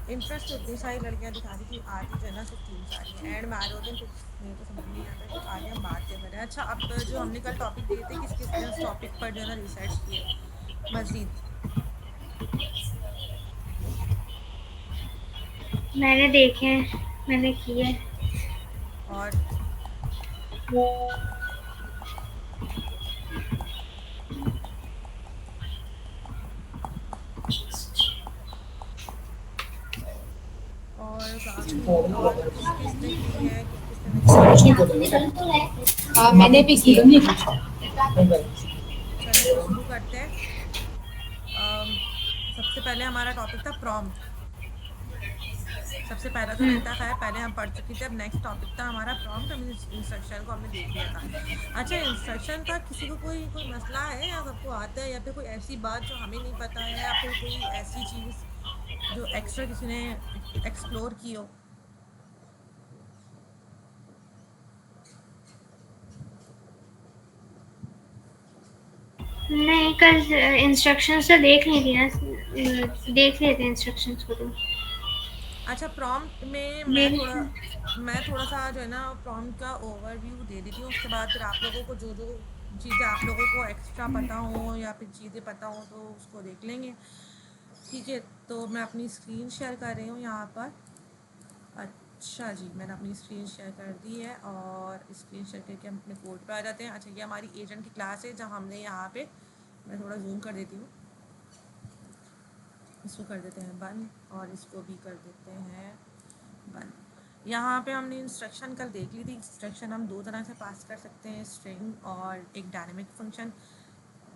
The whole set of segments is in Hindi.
इंटरेस्ट उतनी सारी लड़कियां दिखा रही थी, आती जो है ना सिर्फ 3-4 ही है। एंड में आ रहे होते हैं, फिर मेरे को समझ नहीं आता कि आगे हम बात क्या करें। अच्छा, अब जो हमने कल टॉपिक दिए थे, किस किस ने उस टॉपिक पर जो है ना रिसर्च किए मजीद? मैंने देखे हैं, मैंने किए। और और बाकी और किस किस ने की है, किस किस ने नहीं की है? मैंने भी की है। चलें तो शुरू करते हैं। अम, सबसे पहले हमारा टॉपिक था प्रॉम्प्ट। सबसे पहला तो नहीं था, खैर पहले हम पढ़ चुके थे। अब नेक्स्ट टॉपिक था हमारा प्रॉम्प्ट। हम इंस्ट्रक्शन को हमने देख लिया था। अच्छा, इंस्ट्रक्शन था, किसी को कोई कोई मसला है या सबको आता है, या फिर कोई ऐसी बात जो हमें नहीं पता है, या फिर कोई ऐसी चीज़ जो एक्स्ट्रा किसी ने एक्सप्लोर की हो? नहीं, कल इंस्ट्रक्शंस तो देख ली थी ना, देख लिए थे इंस्ट्रक्शंस को तो। अच्छा, प्रॉम्प्ट में मेरे मैं थोड़ा सा जो है ना प्रॉम्प्ट का ओवरव्यू दे देती हूँ। उसके बाद फिर आप लोगों को जो जो चीज़ें आप लोगों को एक्स्ट्रा पता हो या फिर चीज़ें पता हो तो उसको देख लेंगे। ठीक है, तो मैं अपनी स्क्रीन शेयर कर रही हूँ यहाँ पर। अच्छा जी, मैंने अपनी स्क्रीन शेयर कर दी है, और स्क्रीन शेयर करके हम अपने कोड पे आ जाते हैं। अच्छा, ये हमारी एजेंट की क्लास है जहाँ हमने यहाँ पे, मैं थोड़ा जूम कर देती हूँ, इसको कर देते हैं बंद, और इसको भी कर देते हैं बंद। यहाँ पे हमने इंस्ट्रक्शन कल देख ली थी। इंस्ट्रक्शन हम दो तरह से पास कर सकते हैं, स्ट्रिंग और एक डायनेमिक फंक्शन।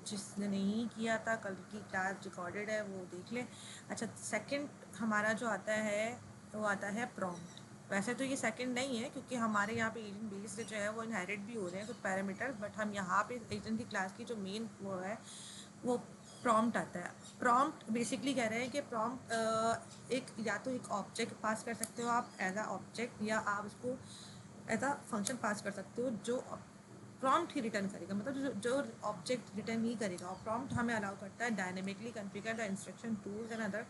जिसने नहीं किया था, कल की क्लास रिकॉर्डेड है, वो देख ले। अच्छा, सेकंड हमारा जो आता है वो आता है प्रॉम्प्ट। वैसे तो ये सेकंड नहीं है, क्योंकि हमारे यहाँ पे एजेंट बेस्ड जो है वो इनहेरिट भी हो रहे हैं कुछ पैरामीटर्स, बट हम यहाँ पे एजेंट की क्लास की जो मेन वो है वो प्रॉम्प्ट आता है। प्रॉम्प्ट बेसिकली कह रहे हैं कि प्रॉम्प्ट एक, या तो एक ऑब्जेक्ट पास कर सकते हो आप एज अ ऑब्जेक्ट, या आप उसको एज अ फंक्शन पास कर सकते हो जो प्रॉम्प्ट ही रिटर्न करेगा, मतलब जो ऑब्जेक्ट रिटर्न ही करेगा। और प्रॉम्प्ट हमें अलाउ करता है dynamically configure the instruction tools and other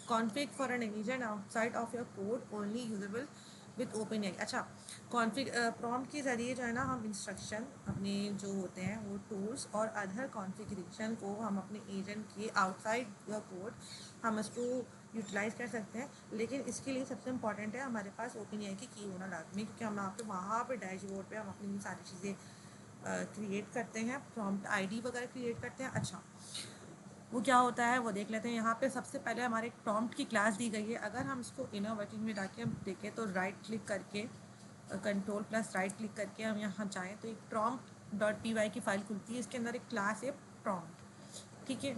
config for an agent outside of your code only usable with open AI. अच्छा, कॉन्फ़िग प्रॉम्प्ट के ज़रिए जो है ना हम इंस्ट्रक्शन अपने जो होते हैं वो टूल्स और अदर कॉन्फ़िगरेशन को हम अपने एजेंट के आउटसाइड द कोड हम इसको यूटिलाइज़ कर सकते हैं। लेकिन इसके लिए सबसे इंपॉर्टेंट है हमारे पास ओपन एआई की होना लाजमी, क्योंकि हम वहाँ पे डैशबोर्ड पे हम अपनी सारी चीज़ें क्रिएट करते हैं, प्रॉम्प्ट आईडी वगैरह क्रिएट करते हैं। अच्छा, वो क्या होता है वो देख लेते हैं। यहाँ पे सबसे पहले हमारे एक प्रॉम्प्ट की क्लास दी गई है। अगर हम इसको इनर वर्किंग में जाके हम देखें तो राइट क्लिक करके, कंट्रोल प्लस राइट क्लिक करके हम यहाँ जाएँ तो एक प्रॉम्प्ट डॉट पी वाई की फाइल खुलती है। इसके अंदर एक क्लास है प्रॉम्प्ट, ठीक है,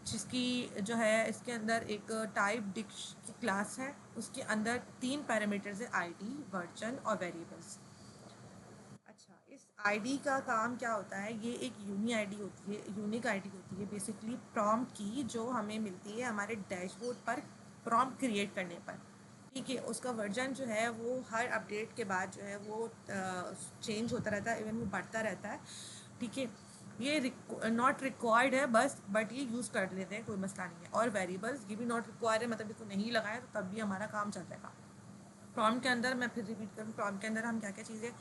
जिसकी जो है इसके अंदर एक टाइप डिक्श की क्लास है। उसके अंदर 3 पैरामीटर्स है, आईडी, वर्जन और वेरिएबल्स। अच्छा, इस आईडी का काम क्या होता है? ये एक आईडी होती है, यूनिक आईडी होती है बेसिकली प्रॉम्प्ट की, जो हमें मिलती है हमारे डैशबोर्ड पर प्रॉम्प्ट क्रिएट करने पर। ठीक है, उसका वर्जन जो है वो हर अपडेट के बाद जो है वो चेंज होता रहता है, इवन वो बढ़ता रहता है। ठीक है, ये नॉट रिक्वायर्ड है बस, बट ये यूज़ कर लेते हैं, कोई मसला नहीं है। और वेरिएबल्स ये भी नॉट रिक्वायर्ड है, मतलब इसको नहीं लगाए तो तब भी हमारा काम चल जाएगा। प्रॉम्प्ट के अंदर मैं फिर रिपीट करूँ, प्रॉम्प्ट के अंदर हम क्या क्या चीज़ें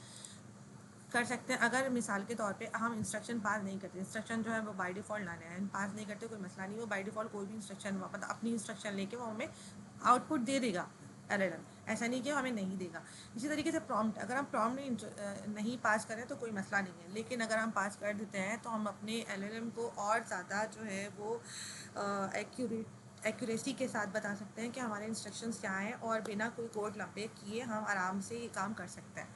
कर सकते हैं। अगर मिसाल के तौर पे हम इंस्ट्रक्शन पास नहीं करते, इंस्ट्रक्शन जो है वो बाय डिफ़ॉल्ट लाने हैं, पास नहीं करते कोई मसला नहीं, वो बाय डिफ़ॉल्ट कोई भी इंस्ट्रक्शन मतलब अपनी इंस्ट्रक्शन लेके वो हमें आउटपुट दे देगा एलएलएम। ऐसा नहीं कि हमें नहीं देगा। इसी तरीके से प्रॉम्प्ट, अगर हम प्रॉम्प्ट नहीं पास करें तो कोई मसला नहीं है, लेकिन अगर हम पास कर देते हैं तो हम अपने एलएलएम को और ज़्यादा जो है वो एक्यूरेसी के साथ बता सकते हैं कि हमारे इंस्ट्रक्शंस क्या हैं, और बिना कोई कोड लंबे किए हम आराम से ये काम कर सकते हैं।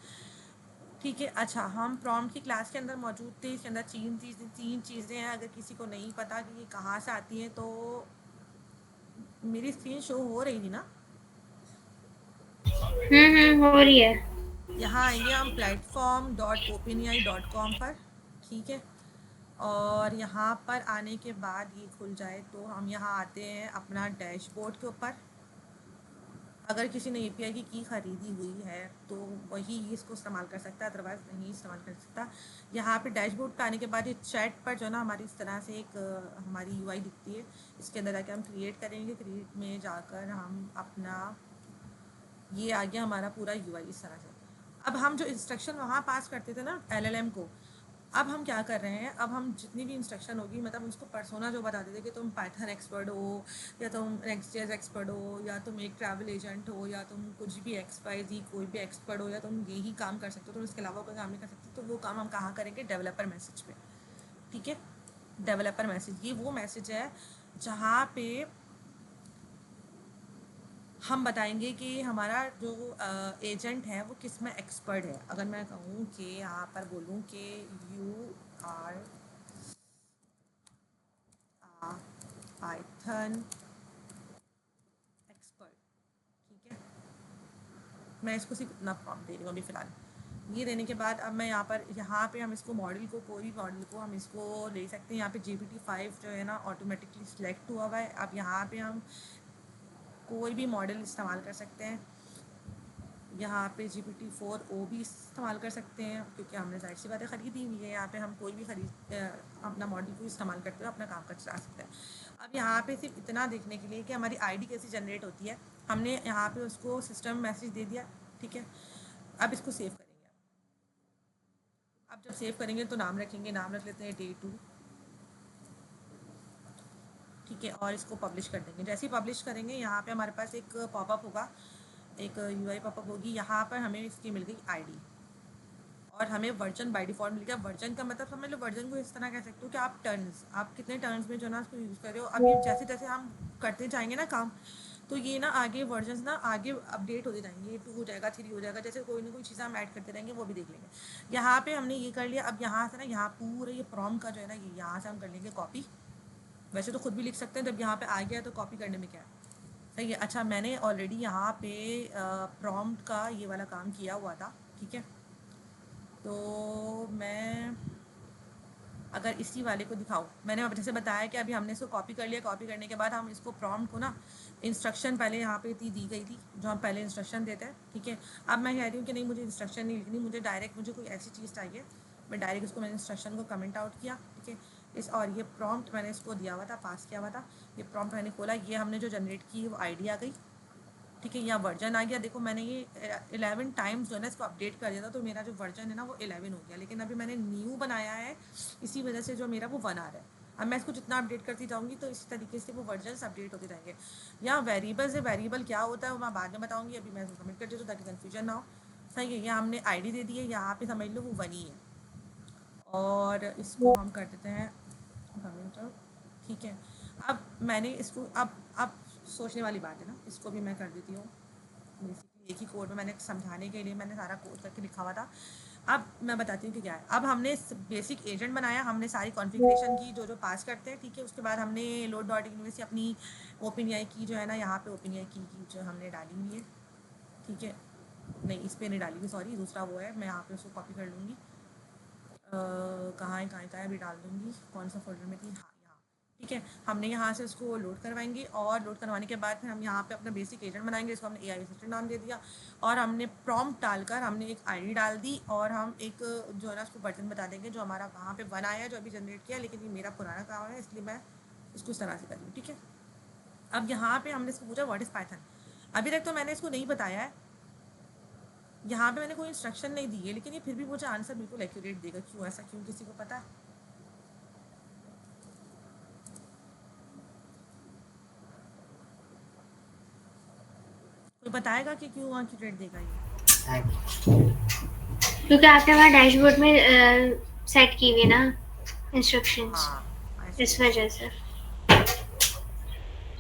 ठीक है, अच्छा, हम प्रॉम्प्ट की क्लास के अंदर मौजूद थे। इसके अंदर तीन चीज़ें हैं। अगर किसी को नहीं पता कि ये कहाँ से आती हैं तो मेरी स्क्रीन शो हो रही थी ना? हो रही है। यहाँ आएंगे हम platform dot open I dot com पर। ठीक है, और यहाँ पर आने के बाद ये खुल जाए तो हम यहाँ आते हैं अपना डैशबोर्ड के ऊपर। अगर किसी ने API की ख़रीदी हुई है तो वही इसको इस्तेमाल कर सकता है, अदरवाइज़ नहीं इस्तेमाल कर सकता। यहाँ पे डैशबोर्ड पे आने के बाद ये चैट पर जो है ना हमारी इस तरह से एक हमारी UI दिखती है। इसके अंदर जाके हम क्रिएट करेंगे, क्रिएट में जाकर हम अपना, ये आ गया हमारा पूरा UI इस तरह से। अब हम जो इंस्ट्रक्शन वहाँ पास करते थे ना LLM को, अब हम क्या कर रहे हैं, अब हम जितनी भी इंस्ट्रक्शन होगी मतलब उसको पर्सोना जो बताते थे कि तुम पाइथन एक्सपर्ट हो, या तुम नेक्स्ट.js एक्सपर्ट हो, या तुम एक ट्रैवल एजेंट हो, या तुम कुछ भी XYZ कोई भी एक्सपर्ट हो, या तुम यही काम कर सकते हो, तुम इसके अलावा कोई काम नहीं कर सकते, तो वो काम हम कहाँ करेंगे, डेवलपर मैसेज पे। ठीक है, डेवलपर मैसेज, ये वो मैसेज है जहाँ पे हम बताएंगे कि हमारा जो एजेंट है वो किस में एक्सपर्ट है। अगर मैं कहूँ कि यहाँ पर बोलूँ कि यू आर पाइथन एक्सपर्ट, ठीक है, मैं इसको सिर्फ इतना प्रॉम्प्ट दे रही हूँ अभी फ़िलहाल। ये देने के बाद अब मैं यहाँ पे हम इसको मॉडल को, कोई भी मॉडल को हम इसको ले सकते हैं। यहाँ पे GPT-5 जो है ना ऑटोमेटिकली सिलेक्ट हुआ हुआ है। अब यहाँ पे हम कोई भी मॉडल इस्तेमाल कर सकते हैं। यहाँ पे GPT-4o भी इस्तेमाल कर सकते हैं क्योंकि हमने जाहिर सी बातें ख़रीदी हुई है। यहाँ पे हम कोई भी अपना मॉडल को इस्तेमाल करते हुए अपना काम कर चला सकते हैं। अब यहाँ पे सिर्फ इतना देखने के लिए कि हमारी आईडी कैसे जनरेट होती है, हमने यहाँ पे उसको सिस्टम मैसेज दे दिया। ठीक है, अब इसको सेव करेंगे। अब जब सेव करेंगे तो नाम रखेंगे, नाम रख लेते हैं day2। ठीक है, और इसको पब्लिश कर देंगे। जैसे ही पब्लिश करेंगे यहाँ पे हमारे पास एक पॉपअप होगा, एक UI पॉपअप होगी। यहाँ पर हमें इसकी मिल गई आईडी और हमें वर्जन बाय डिफ़ॉल्ट मिल गया। वर्जन का मतलब समझ लो, वर्जन को इस तरह कह सकते हो कि आप टर्न्स, आप कितने टर्न्स में जो है ना उसको यूज़ कर रहे हो। अब ये जैसे जैसे हम करते जाएंगे ना काम, तो ये ना आगे वर्जन्स ना आगे अपडेट होते जाएंगे। 2 हो जाएगा, 3 हो जाएगा, जैसे कोई ना कोई चीज़ हम ऐड करते रहेंगे, वो भी देख लेंगे। यहाँ पे हमने ये कर लिया। अब यहाँ से ना, यहाँ पूरा ये प्रॉम्प्ट का जो है ना, ये यहाँ से हम कर लेंगे कॉपी। वैसे तो खुद भी लिख सकते हैं, जब यहाँ पे आ गया तो कॉपी करने में क्या है, सही है। अच्छा, मैंने ऑलरेडी यहाँ पे प्रॉम्प्ट का ये वाला काम किया हुआ था। ठीक है, तो मैं अगर इसी वाले को दिखाऊँ, मैंने अब जैसे बताया कि अभी हमने इसको कॉपी कर लिया। कॉपी करने के बाद हम इसको प्रॉम्प्ट को ना, इंस्ट्रक्शन पहले यहाँ पे दी गई थी जो हम पहले इंस्ट्रक्शन देते हैं। ठीक है, अब मैं कह रही हूँ कि नहीं, मुझे इंस्ट्रक्शन नहीं लिखनी, मुझे डायरेक्ट मुझे कोई ऐसी चीज़ चाहिए। मैं डायरेक्ट इसको, मैंने इंस्ट्रक्शन को कमेंट आउट किया। ठीक है, और ये प्रॉम्प्ट मैंने इसको दिया हुआ था, पास किया हुआ था। ये प्रॉम्प्ट मैंने खोला, ये हमने जो जनरेट की वो आईडी आ गई। ठीक है, यहाँ वर्जन आ गया। देखो, मैंने ये 11 टाइम्स जो है ना इसको अपडेट कर दिया था, तो मेरा जो वर्जन है ना वो 11 हो गया। लेकिन अभी मैंने न्यू बनाया है, इसी वजह से जो मेरा वो 1 आ रहा है। अब मैं इसको जितना अपडेट करती जाऊँगी तो इसी तरीके से वो वर्जन अपडेट होते जाएंगे। यहाँ वेरिएबल से, वेरिएबल क्या होता है वो मैं बाद में बताऊँगी, अभी मैं इसको कमेंट कर देती हूँ ताकि कन्फ्यूजन ना हो। सही है, यहाँ हमने आईडी दे दी है, यहाँ पे समझ लो वो 1 ही है। और इसको हम कर देते हैं कमेंट। ठीक है, अब मैंने इसको, अब सोचने वाली बात है ना, इसको भी मैं कर देती हूँ। बेसिकली एक ही कोड में मैंने समझाने के लिए मैंने सारा कोड करके लिखा हुआ था। अब मैं बताती हूँ कि क्या है। अब हमने बेसिक एजेंट बनाया, हमने सारी कॉन्फ़िगरेशन की जो जो पास करते हैं। ठीक है, उसके बाद हमने load.env से अपनी OpenAI की जो है ना, यहाँ पे OpenAI की जो हमने डाली हुई है। ठीक है, नहीं इस पर नहीं डाली हुई, सॉरी, दूसरा वो है। मैं यहाँ पे उसको कॉपी कर लूँगी, कहाँ है अभी डाल दूँगी, कौन सा फोल्डर में थी, हाँ यहाँ। ठीक है, हमने यहाँ से उसको लोड करवाएंगे और लोड करवाने के बाद फिर हम यहाँ पे अपना बेसिक एजेंट बनाएंगे। इसको हमने AI असिस्टेंट नाम दे दिया और हमने प्रॉम्प्ट डालकर हमने एक आईडी डाल दी और हम एक जो है ना उसको बटन बता देंगे जो हमारा वहाँ पे 1 आया है, जो अभी जनरेट किया। लेकिन ये मेरा पुराना काम है, इसलिए मैं इसको इस तरह से कर रही हूँ। ठीक है, अब यहाँ पर हमने इसको पूछा व्हाट इज़ पाइथन। अभी तक तो मैंने इसको नहीं बताया है, यहाँ पे मैंने कोई इंस्ट्रक्शन नहीं दी है, लेकिन ये फिर भी मुझे आंसर बिल्कुल एक्यूरेट देगा। क्यों ऐसा, क्यों, किसी को पता है? कोई बताएगा कि क्यों एक्यूरेट देगा ये? क्योंकि आपने वहाँ डैशबोर्ड में सेट की हुई ना इंस्ट्रक्शंस, हाँ, इस वजह से।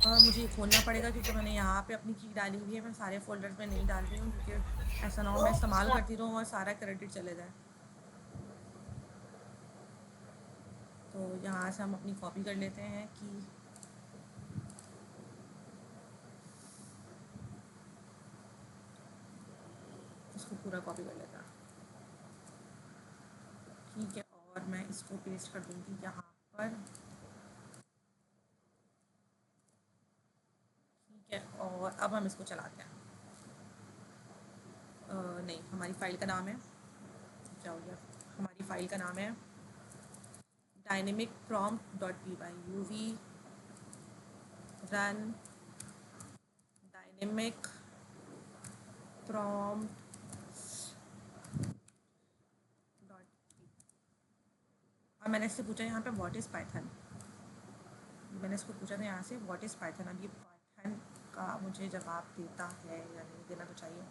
मुझे ये खोलना पड़ेगा क्योंकि मैंने यहाँ पे अपनी की डाली हुई है। मैं सारे फोल्डर्स में नहीं डाल रही हूँ क्योंकि ऐसा ना हो मैं इस्तेमाल करती रहूँ और सारा क्रेडिट चले जाए। तो यहाँ से हम अपनी कॉपी कर लेते हैं कि इसको पूरा कॉपी कर लेता। ठीक है, और मैं इसको पेस्ट कर दूँगी यहाँ पर। ठीक है, और अब हम इसको चलाते हैं। नहीं, हमारी फ़ाइल का नाम है, क्या हो गया, हमारी फ़ाइल का नाम है dynamicprompt.py, uv run dynamic prompt.py। अब मैंने इससे पूछा यहाँ पे व्हाट इज़ पाइथन, मैंने इसको पूछा था यहाँ से व्हाट इज़ पाइथन। अब ये पाइथन का मुझे जवाब देता है या नहीं, देना तो चाहिए।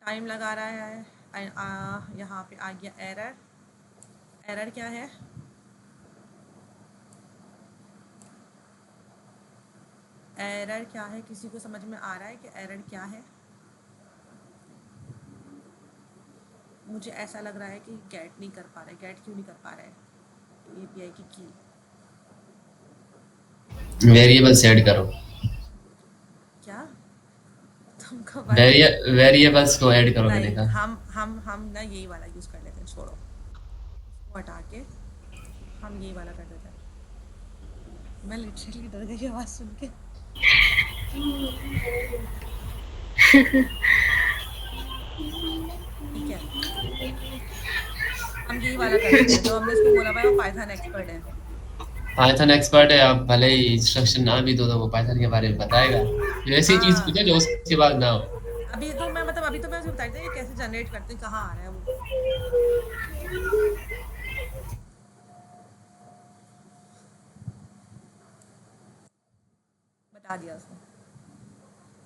टाइम लगा रहा है। यहाँ पे आ गया एरर। एरर क्या है? एरर क्या है, किसी को समझ में आ रहा है कि एरर क्या है? मुझे ऐसा लग रहा है कि गेट नहीं कर पा रहा है। गेट क्यों नहीं कर पा रहा है? API की की वेरिएबल सेट करो। क्या तुमको वेरिएबल्स को ऐड करो मैंने नहीं, कहा। हम ना यही वाला यूज़ कर लेते हैं, छोड़ो इसको हटा के हम यही वाला कर देते हैं। मैं लिटरली डर गई आवाज़ सुन के। ठीक है, हम यही वाला कर देते हैं। जो हमने इसको बोला भाई वो पाइथन एक्सपर्ट है। पाइथन एक्सपर्ट है, आप भले ही इंस्ट्रक्शन ना भी दो तो वो पाइथन के बारे में बताएगा। ऐसी चीज पूछे जो उसके बाद ना हो। अभी तो मैं अभी तो मैं उसे बताई थी कैसे जनरेट करते हैं, कहाँ आ रहा है वो। बता दिया उसने।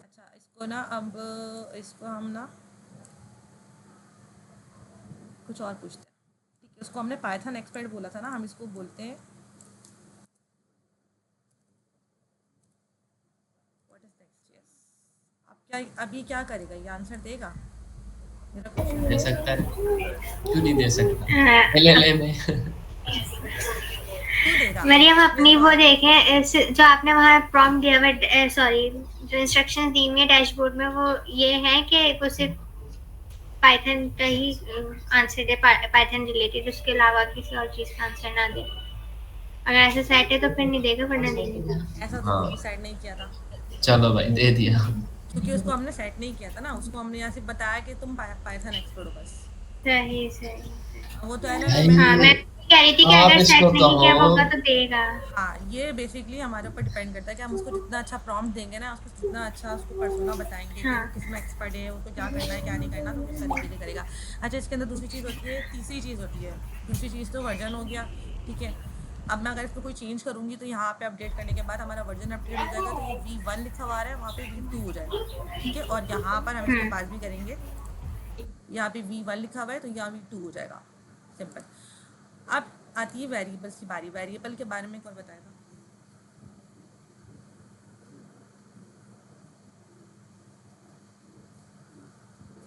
अच्छा, इसको ना अब इसको हम ना कुछ और पूछते हैं। ठीक है, उसको हमने पाइथन एक्सपर्ट बोला था ना, हम इसको बोलते हैं व्हाट इज नेक्स्ट। अब क्या, अभी क्या करेगा, ये आंसर देगा मेरा क्वेश्चन? दे सकता है, क्यों नहीं दे सकता। ले मैं क्यों देगा? मरियम अपनी वो देखें जो आपने वहाँ प्रॉम्प्ट दिया हुआ, सॉरी जो इंस्ट्रक्शंस दी हुई है डैशबोर्ड में, वो ये है कि वो सिर्फ पाइथन का ही आंसर दे, पाइथन रिलेटेड, उसके अलावा किसी और चीज़ का आंसर ना दे। अगर ऐसा सेट है तो फिर नहीं देगा, वरना नहीं देगा। ऐसा तो हाँ। कभी सेट नहीं किया था, चलो भाई दे दिया। क्योंकि उसको हमने सेट नहीं किया था ना। उसको हमने यहाँ से बताया कि तुम पाइथन एक्सपर्ट हो बस। सही। वो तो है ना, हाँ, मैं कह रही थी कि आप अगर सेट इसको नहीं किया कहो। होगा तो देगा। हाँ, ये बेसिकली हमारे ऊपर डिपेंड करता है कि हम उसको जितना अच्छा प्रॉम्प्ट देंगे ना, उसको जितना अच्छा उसको पर्सोना बताएंगे कि वो किस में एक्सपर्ट है, उसको क्या करना है क्या नहीं करना, तो उस तरीके से करेगा। अच्छा, इसके अंदर दूसरी चीज़ होती है, तीसरी चीज़ होती है। दूसरी चीज़ तो वर्जन हो गया, ठीक है। अब मैं अगर इसको कोई चेंज करूँगी तो यहाँ पे अपडेट करने के बाद हमारा वर्जन अपडेट हो जाएगा, तो ये V1 लिखा हुआ है, वहाँ पे V2 हो जाएगा, ठीक है। और यहाँ पर हम इसको पास भी करेंगे, यहाँ पे V1 लिखा हुआ है तो यहाँ V2 हो जाएगा, सिंपल। अब आती है वेरिएबल्स की बारी। वेरिएबल के बारे में कौन बताएगा?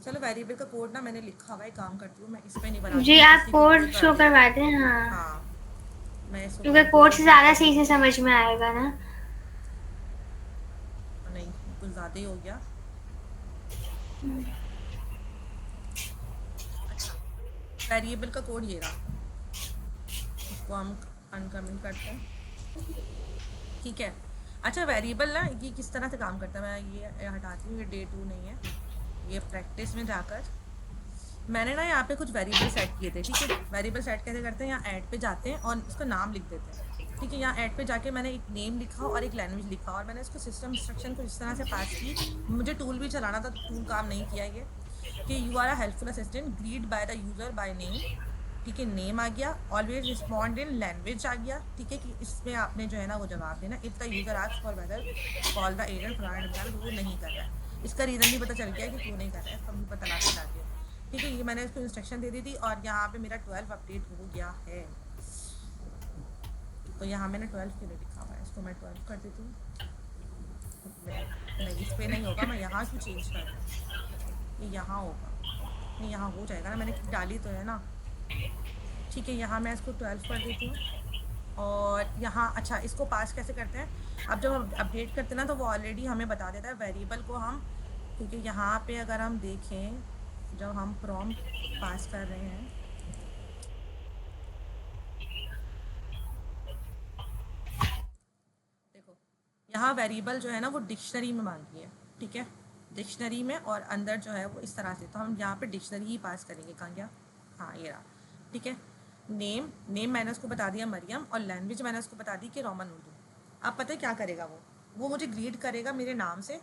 चलो, वेरिएबल का कोड ना मैंने लिखा हुआ है, काम करती हूँ मैं, इस पे नहीं बनाती जी, हूँ, आप किसी को कोड कर शो दें। करवा दें। हाँ, हाँ, मैं इसको क्योंकि कोड से ज़्यादा सही से समझ में आएगा ना। नहीं, कुछ ज़्यादा ही हो गया। अच्छा, वेरिएबल का कोड ये रहा, इसको हम अनकमेंट करते हैं, ठीक है। अच्छा, वेरिएबल ना ये किस तरह से काम करता है, मैं ये हटाती हूँ, ये डे 2 नहीं है, ये प्रैक्टिस में जाकर मैंने ना यहाँ पे कुछ वेरिएबल सेट किए थे, ठीक है। वेरिएबल सेट कैसे करते हैं, यहाँ ऐड पे जाते हैं और उसका नाम लिख देते हैं, ठीक है। यहाँ ऐड पे जाके मैंने एक नेम लिखा और एक लैंग्वेज लिखा, और मैंने इसको सिस्टम इंस्ट्रक्शन को इस तरह से पास की। मुझे टूल भी चलाना था, तो टूल काम नहीं किया ये, कि you are a helpful assistant greet by the user by name, ठीक है। नेम आ गया, ऑलवेज रिस्पॉन्ड इन लैंग्वेज आ गया, ठीक है, कि इसमें आपने जो है ना वो जवाब देना। If the user asks for weather call the agent for, वो नहीं कर रहा है, इसका रीज़न भी पता चल गया कि क्यों नहीं कर रहा है, सब पता लगा चाहते हैं, ठीक है। ये मैंने इसको इंस्ट्रक्शन दे दी थी, और यहाँ पे मेरा 12 अपडेट हो गया है, तो यहाँ मैंने 12 के लिए लिखा हुआ है, इसको मैं 12 कर देती हूँ। नहीं, इस पर नहीं होगा, मैं यहाँ क्यों चेंज कर दूँ, ये यहाँ होगा, नहीं यहाँ हो जाएगा ना, मैंने डाली तो है ना, ठीक है। यहाँ मैं इसको 12 कर देती हूँ। और यहाँ अच्छा, इसको पास कैसे करते हैं, अब जब हम अपडेट करते हैं ना, तो वो ऑलरेडी हमें बता देता है वेरिएबल को हम, क्योंकि यहाँ पे अगर हम देखें, जब हम प्रॉम्प्ट पास कर रहे हैं, यहाँ वेरिएबल जो है ना वो डिक्शनरी में मांगी है, ठीक है, डिक्शनरी में, और अंदर जो है वो इस तरह से, तो हम यहाँ पे डिक्शनरी ही पास करेंगे। कहाँ गया, हाँ ये रहा, ठीक है। नेम मैंने उसको बता दिया मरियम, और लैंग्वेज मैंने उसको बता दी कि रोमन उर्दू। अब पता है क्या करेगा वो मुझे ग्रीट करेगा मेरे नाम से,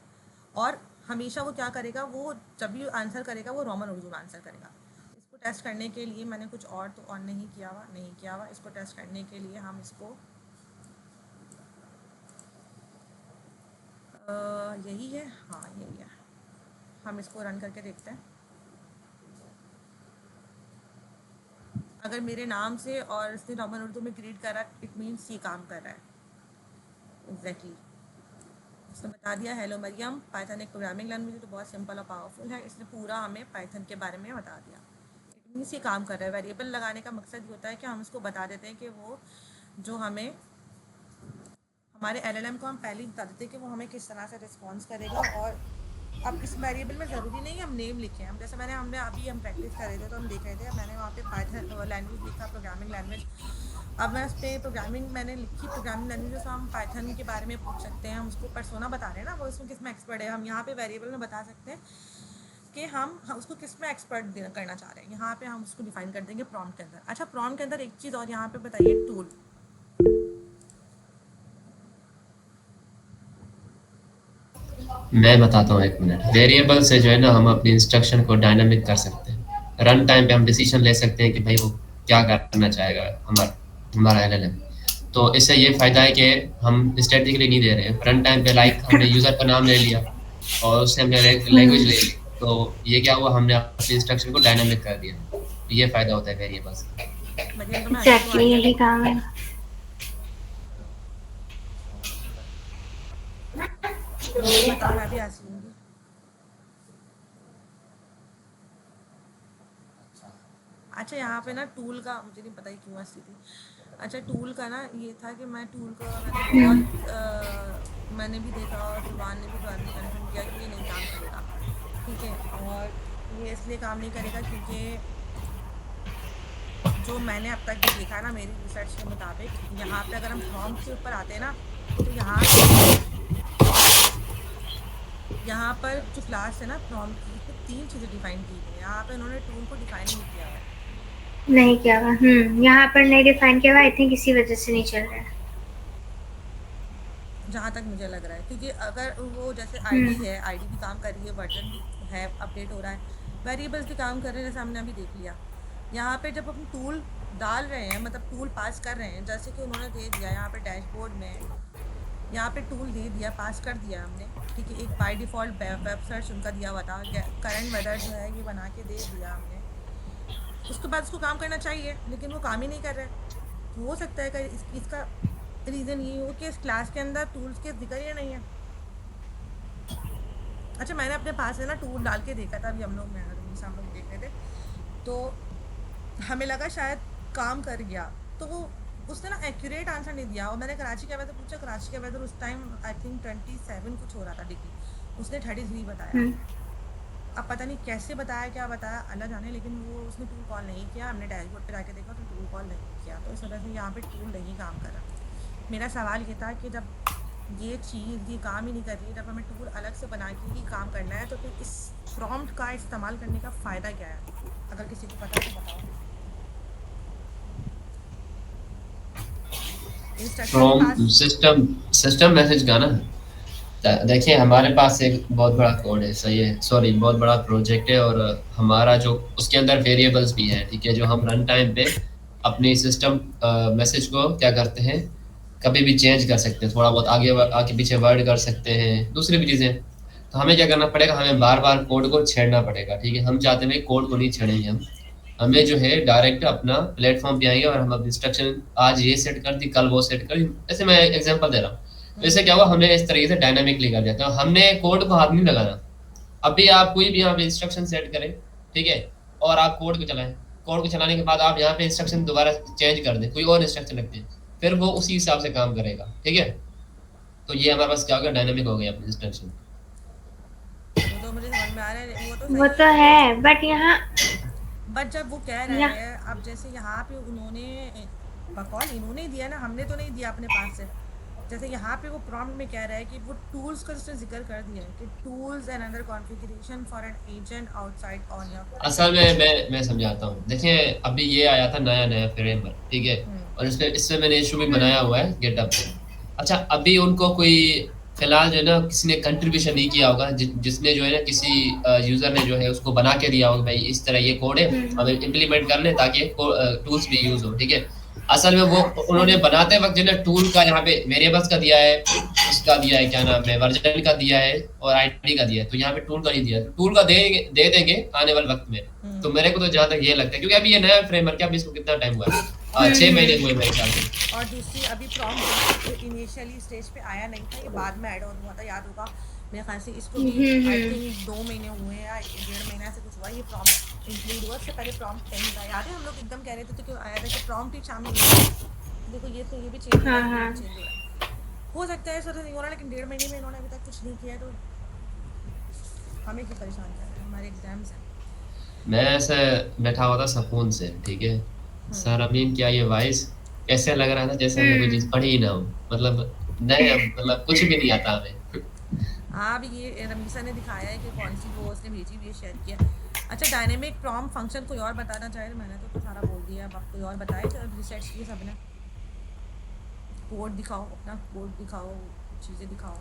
और हमेशा वो क्या करेगा, वो जब भी आंसर करेगा वो रोमन उर्दू में आंसर करेगा। इसको टेस्ट करने के लिए मैंने कुछ और तो ऑन नहीं किया हुआ। इसको टेस्ट करने के लिए हम इसको यही है, हाँ यही है, हम इसको रन करके देखते हैं। अगर मेरे नाम से और इसने रोमन उर्दू में ग्रीट करा, इट मीन्स ये काम कर रहा है एग्जैक्टली। इसने बता दिया हेलो मरियम, पाइथन एक प्रोग्रामिंग लैंग्वेज तो बहुत सिंपल और पावरफुल है। इसने पूरा हमें पाइथन के बारे में बता दिया, इट मीन्स ये काम कर रहा है। वेरिएबल लगाने का मकसद ये होता है कि हम इसको बता देते हैं कि वो जो हमें हमारे LLM को हम पहले ही बता देते हैं कि वो हमें किस तरह से रिस्पॉन्स करेगा। और अब इस वेरिएबल में ज़रूरी नहीं है हम नेम लिखें, हम जैसे हमने प्रैक्टिस कर रहे थे तो हम देख रहे थे, मैंने वहाँ पे पाइथन लैंग्वेज लिखा, प्रोग्रामिंग लैंग्वेज। अब मैं उस पर प्रोग्रामिंग मैंने लिखी, प्रोग्रामिंग लैंग्वेज, तो हम पाइथन के बारे में पूछ सकते हैं, हम उसको पर्सोना बता रहे हैं ना, वो उसमें किस में एक्सपर्ट है। हम यहाँ पे वेरिएबल में बता सकते हैं कि हम उसको किस में एक्सपर्ट करना चाह रहे हैं। यहाँ पे हम उसको डिफाइन कर देंगे प्रॉम्प्ट के अंदर। अच्छा, प्रॉम्प्ट के अंदर एक चीज़ और यहाँ पे बताइए, टूल। मैं बताता हूँ, एक मिनट। वेरिएबल से जो है ना हम अपनी इंस्ट्रक्शन को डायनामिक कर सकते हैं। रन टाइम पे हम डिसीजन ले सकते हैं कि भाई वो क्या करना चाहेगा हमारा LLM। तो इससे ये फ़ायदा है कि हम स्टैटिकली नहीं दे रहे हैं। रन टाइम पे लाइक हमने यूज़र का नाम ले लिया और उससे हमने लैंग्वेज ले ली, तो ये क्या हुआ, हमने अपनी इंस्ट्रक्शन को डायनामिक कर दिया। ये फ़ायदा होता है वेरिएबल्स का। एग्जैक्टली यही काम है। मैं भी ऐसी हूँ। अच्छा, यहाँ पे ना टूल का मुझे नहीं पता क्यों हंसी थी। अच्छा, टूल का ना ये था कि मैं टूल का मैंने भी देखा, और जुबान ने भी बाद में कन्फर्म किया कि ये नहीं काम करेगा, ठीक है। और ये इसलिए काम नहीं करेगा क्योंकि जो मैंने अब तक देखा ना मेरी रिसर्च के मुताबिक, यहाँ पे अगर हम प्रॉम्प्ट के ऊपर आते हैं ना, तो यहाँ पर जो क्लास है ना प्रॉम्प्ट की, तो 3 चीज़ें डिफाइन की गई है। यहाँ पे उन्होंने टूल को डिफाइन नहीं किया है, नहीं किया हुआ। यहाँ पर नहीं डिफाइन किया हुआ, आई थिंक इसी वजह से नहीं चल रहा है, जहाँ तक मुझे लग रहा है। क्योंकि अगर वो जैसे आईडी है, आईडी भी काम कर रही है, वर्जन भी है, अपडेट हो रहा है, वेरिएबल्स भी काम कर रहे हैं, जैसे हमने अभी देख लिया। यहाँ पे जब हम टूल डाल रहे हैं, मतलब टूल पास कर रहे हैं, जैसे कि उन्होंने दे दिया यहाँ पे डैशबोर्ड में, यहाँ पे टूल दे दिया, पास कर दिया हमने, ठीक है। एक बाय डिफ़ॉल्ट वेब सर्च उनका दिया हुआ था, करंट वेदर जो है ये बना के दे दिया हमने। उसके बाद उसको काम करना चाहिए, लेकिन वो काम ही नहीं कर रहा है। हो सकता है कि इसका रीज़न ये हो कि इस क्लास के अंदर टूल्स के जिक्र ही नहीं है। अच्छा, मैंने अपने पास से ना टूल डाल के देखा था, अभी हम लोग देख रहे थे, तो हमें लगा शायद काम कर गया, तो वो उसने ना एक्यूरेट आंसर नहीं दिया। और मैंने कराची का वेदर पूछा, कराची का वेदर उस टाइम आई थिंक 27 कुछ हो रहा था डिग्री, उसने 33 बताया। अब पता नहीं कैसे बताया, क्या बताया, अल्लाह जाने, लेकिन वो उसने टूल कॉल नहीं किया। हमने डैशबोर्ड पे जाके देखा तो टूल कॉल नहीं किया, तो इस वजह से यहाँ पे टूल नहीं काम कर रहा। मेरा सवाल ये था कि जब ये चीज़ ये काम ही नहीं कर रही है, जब हमें टूल अलग से बना के ही काम करना है, तो फिर इस प्रॉम्प्ट का इस्तेमाल करने का फ़ायदा क्या है? अगर किसी को पता है तो बताओ। सिस्टम मैसेज का ना, देखिए हमारे पास एक बहुत बड़ा कोड है, सही है, सॉरी बहुत बड़ा प्रोजेक्ट है, और हमारा जो उसके अंदर वेरिएबल्स भी हैं, ठीक है, जो हम रन टाइम पे अपने सिस्टम मैसेज को क्या करते हैं, कभी भी चेंज कर सकते हैं, थोड़ा बहुत आगे पीछे वर्ड कर सकते हैं, दूसरी भी चीज़ें। तो हमें क्या करना पड़ेगा, हमें बार बार कोड को छेड़ना पड़ेगा, ठीक है। हम चाहते हैं कोड को नहीं छेड़ेंगे, हमें जो है डायरेक्ट अपना प्लेटफॉर्म पे आएंगे और हम अपनी इंस्ट्रक्शन आज ये सेट कर दी, कल वो सेट कर दी। ऐसे मैं एग्जांपल दे रहा हूँ। तो इससे क्या हुआ, हमने इस तरीके से डायनामिकली कर दिया, तो हमने कोड को हाथ नहीं लगाना। अभी आप कोई भी यहाँ पे इंस्ट्रक्शन सेट करें, ठीक है, और आप कोड को चलाएं, कोड को चलाने के बाद आप यहाँ पे इंस्ट्रक्शन दोबारा चेंज कर दें, कोई और इंस्ट्रक्शन रख दें, फिर वो उसी हिसाब से काम करेगा, ठीक है। तो ये हमारे पास क्या होगा, डायनामिक हो गई अपनी इंस्ट्रक्शन। तो मुझे समझ में आ रहा है, वो तो है, बट यहाँ जब वो कह रहे हैं, अब जैसे यहाँ पे उन्होंने बकौल इन्होंने दिया ना, हमने तो नहीं दिया अपने पास से, जैसे यहाँ पे वो प्रॉम्प्ट में कह रहा है कि वो टूल्स का उसने जिक्र कर दिया है कि tools and other configuration for an agent outside on your. असल में मैं समझाता हूँ। देखिए अभी ये आया था नया फ्रेमवर्क, ठीक है, और इसमें मैंने इशू भी बनाया हुआ है गिटहब पे। अच्छा अभी उनको कोई फिलहाल जो है ना किसी ने कंट्रीब्यूशन नहीं किया होगा, जिसने जो है ना किसी यूजर ने जो है उसको बना के दिया होगा भाई इस तरह ये कोड है, अब इम्प्लीमेंट कर ले ताकि टूल्स भी यूज हो, ठीक है। असल में वो उन्होंने बनाते वक्त जो है टूल का यहाँ पे वेरिएबल्स का दिया है, उसका दिया है क्या नाम है, वर्जन का दिया है और आईडी का दिया है, तो यहाँ पे टूल का नहीं दिया है। टूल का दे देंगे आने वाले वक्त में। तो मेरे को तो जहाँ तक ये लगता है क्योंकि अभी ये नया फ्रेमवर्क है, अभी इसको कितना टाइम हुआ है, 6 महीने हुए मेरे ख्याल से। और दूसरी अभी प्रॉम्प्ट इनिशियली स्टेज पे आया नहीं था, ये बाद में ऐड ऑन हुआ था, याद होगा मेरे ख्याल से इसको भी आई थिंक 2 महीने हुए हैं या 1.5 महीना से कुछ हुआ ये प्रॉम्प्ट इंक्लूड हुआ। उससे पहले प्रॉम्प्ट नहीं था, याद है हम लोग एकदम कह रहे थे तो क्यों आया था कि प्रॉम्प्ट ही शामिल नहीं है। देखो ये तो ये भी चेंज हुआ है, चेंज हुआ है। हो सकता है सर नहीं हो रहा, लेकिन 1.5 महीने में इन्होंने अभी तक कुछ नहीं किया, तो हमें क्यों परेशान कर रहे हैं, हमारे एग्जाम्स हैं। मैं ऐसे बैठा हुआ था सुकून से, ठीक है। सर अमीन क्या ये वॉइस ऐसे लग रहा था जैसे हमने कोई चीज पढ़ी ही ना हो, मतलब नहीं, मतलब कुछ भी नहीं आता हमें। हाँ अभी ये रमीसा ने दिखाया है कि कौन सी वो उसने भेजी हुई है, शेयर किया। अच्छा डायनेमिक प्रॉम्प्ट फंक्शन कोई और बताना चाहे तो मैंने तो सारा बोल दिया, अब आप कोई और बताए तो रिसर्च किए सबने। कोड दिखाओ, अपना कोड दिखाओ, चीज़ें दिखाओ।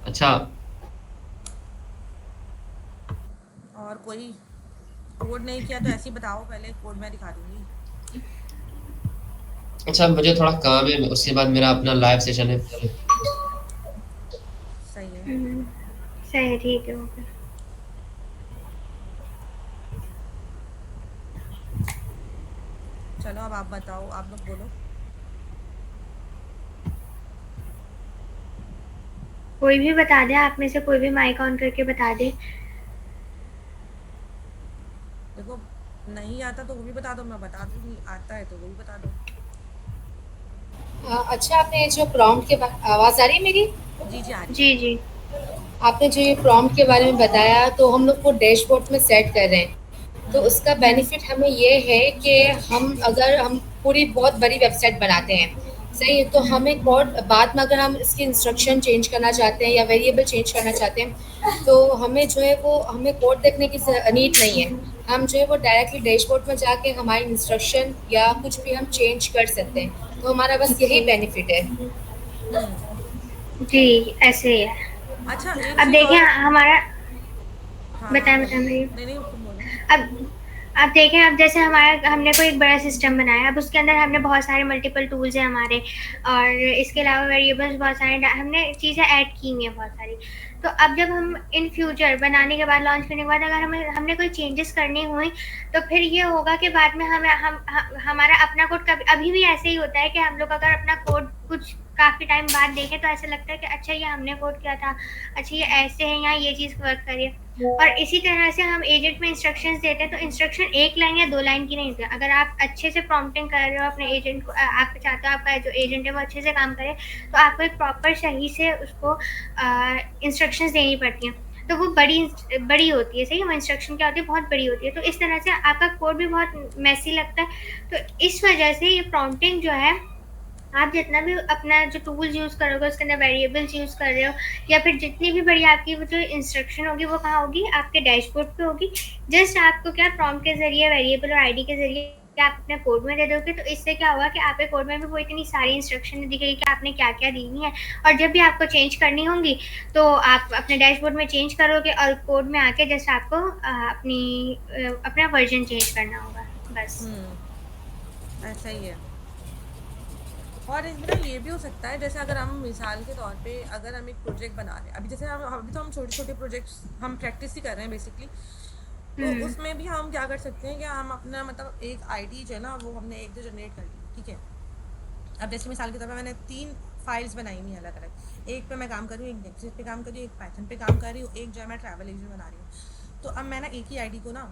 अच्छा और कोई कोड नहीं किया तो ऐसे ही बताओ, पहले कोड मैं दिखा दूंगी। अच्छा मुझे थोड़ा काम है, उसके बाद मेरा अपना लाइव सेशन है। सही है, सही है, ठीक है, ओके। चलो अब आप बताओ, आप लोग बोलो। कोई भी बता दे, आप में से कोई भी माइक ऑन करके बता दे। देखो नहीं आता तो वो भी बता दो, मैं बता दूंगी, आता है तो वो भी बता दो। अच्छा आपने जो प्रॉम्प्ट के आवाज़ आ रही है मेरी? जी जी आ रही जी जी। आपने जो ये प्रॉम्प्ट के बारे में बताया तो हम लोग को डैशबोर्ड में सेट कर रहे हैं, तो उसका बेनिफिट हमें ये है कि हम पूरी बहुत बड़ी वेबसाइट बनाते हैं, सही है, तो हमें कोड बाद में अगर हम इसकी इंस्ट्रक्शन चेंज करना चाहते हैं या वेरिएबल चेंज करना चाहते हैं तो हमें जो है वो हमें कोड देखने की नीड नहीं है। हम जो है वो डायरेक्टली डैशबोर्ड में जाके हमारी इंस्ट्रक्शन या कुछ भी हम चेंज कर सकते हैं, तो हमारा बस यही बेनिफिट है। जी ऐसे ही है। अच्छा एक अब चीज़ देखिए और। हमारा, हाँ हाँ बताएं बोलो, भैया। नहीं नहीं तुम बोलो। अब देखें, अब जैसे हमारा हमने कोई एक बड़ा सिस्टम बनाया, अब उसके अंदर हमने बहुत सारे मल्टीपल टूल्स हैं हमारे, और इसके अलावा वेरिएबल्स बहुत सारे हमने चीज़ें ऐड की हुई हैं बहुत सारी। तो अब जब हम इन फ्यूचर बनाने के बाद, लॉन्च करने के बाद, अगर हमने कोई चेंजेस करनी हुई तो फिर ये होगा कि बाद में हमारा अपना कोड अभी भी ऐसे ही होता है कि हम लोग अगर अपना कोड कुछ काफ़ी टाइम बाद देखें तो ऐसा लगता है कि अच्छा ये हमने कोड किया था, अच्छा ये ऐसे है, यहाँ ये चीज़ वर्क करिए। और इसी तरह से हम एजेंट में इंस्ट्रक्शंस देते हैं तो इंस्ट्रक्शन 1 लाइन या 2 लाइन की नहीं होती। अगर आप अच्छे से प्रॉम्प्टिंग कर रहे हो अपने एजेंट को, आप चाहते हो आपका जो एजेंट है वो अच्छे से काम करे, तो आपको एक प्रॉपर सही से उसको इंस्ट्रक्शंस देनी पड़ती हैं, तो वो बड़ी होती है। सही है, वो इंस्ट्रक्शन क्या होती है, बहुत बड़ी होती है, तो इस तरह से आपका कोड भी बहुत मेसी लगता है। तो इस वजह से ये प्रॉम्प्टिंग जो है, आप जितना भी अपना जो टूल्स यूज़ करोगे उसके अंदर वेरिएबल्स यूज़ कर रहे हो, या फिर जितनी भी बड़ी आपकी वो जो इंस्ट्रक्शन होगी वो कहाँ होगी, आपके डैशबोर्ड पे होगी। जस्ट आपको क्या प्रॉम्प्ट के ज़रिए, वेरिएबल और आईडी के ज़रिए आप अपने कोड में दे दोगे, तो इससे क्या होगा कि आपके कोड में भी वो इतनी सारी इंस्ट्रक्शन दिखेगी कि आपने क्या क्या देनी है, और जब भी आपको चेंज करनी होंगी तो आप अपने डैशबोर्ड में चेंज करोगे और कोड में आके जस्ट आपको अपना वर्जन चेंज करना होगा, बस। ऐसा ही है। और इसमें ना ये भी हो सकता है, जैसे अगर हम मिसाल के तौर पे अगर हम एक प्रोजेक्ट बना रहे हैं, अभी जैसे अभी तो हम छोटे छोटे प्रोजेक्ट्स हम प्रैक्टिस ही कर रहे हैं बेसिकली, तो उसमें भी हम क्या कर सकते हैं कि हम अपना मतलब एक आईडी जो है ना वो हमने एक दो जनरेट कर ली, ठीक है। अब जैसे मिसाल के तौर पर मैंने 3 फाइल्स बनाई हुई अलग अलग, एक पे मैं काम कर रही हूँ, एक नेक्स्ट पे काम कर रही हूँ, एक पाइथन पे काम कर रही हूँ, एक जो है मैं ट्रैवल एजेंट बना रही हूँ। तो अब मैं ना एक ही आईडी को ना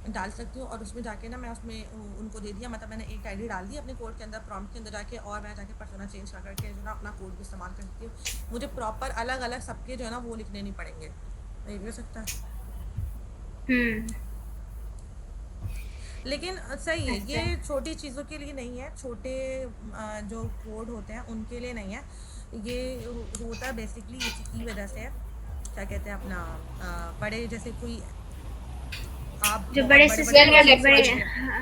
डाल सकती हूँ और उसमें जाके ना मैं उसमें उनको दे दिया, मतलब मैंने एक आईडी डाल दी अपने कोड के अंदर, प्रॉम्प्ट के अंदर जाके, और मैं जाके पर्सोना चेंज कर करके जो ना अपना कोड भी इस्तेमाल कर सकती हूँ। मुझे प्रॉपर अलग अलग सबके जो है ना वो लिखने नहीं पड़ेंगे, ये भी हो सकता है। लेकिन सही है, ये छोटी चीज़ों के लिए नहीं है, छोटे जो कोड होते हैं उनके लिए नहीं है, ये होता बेसिकली इसी की वजह से है, क्या कहते हैं अपना बड़े जैसे कोई आप जो बहुत बड़े बड़े बड़े रियल सिस्टम वर्ल्ड प्रोजेक्ट्स बड़े, करते हैं। हाँ,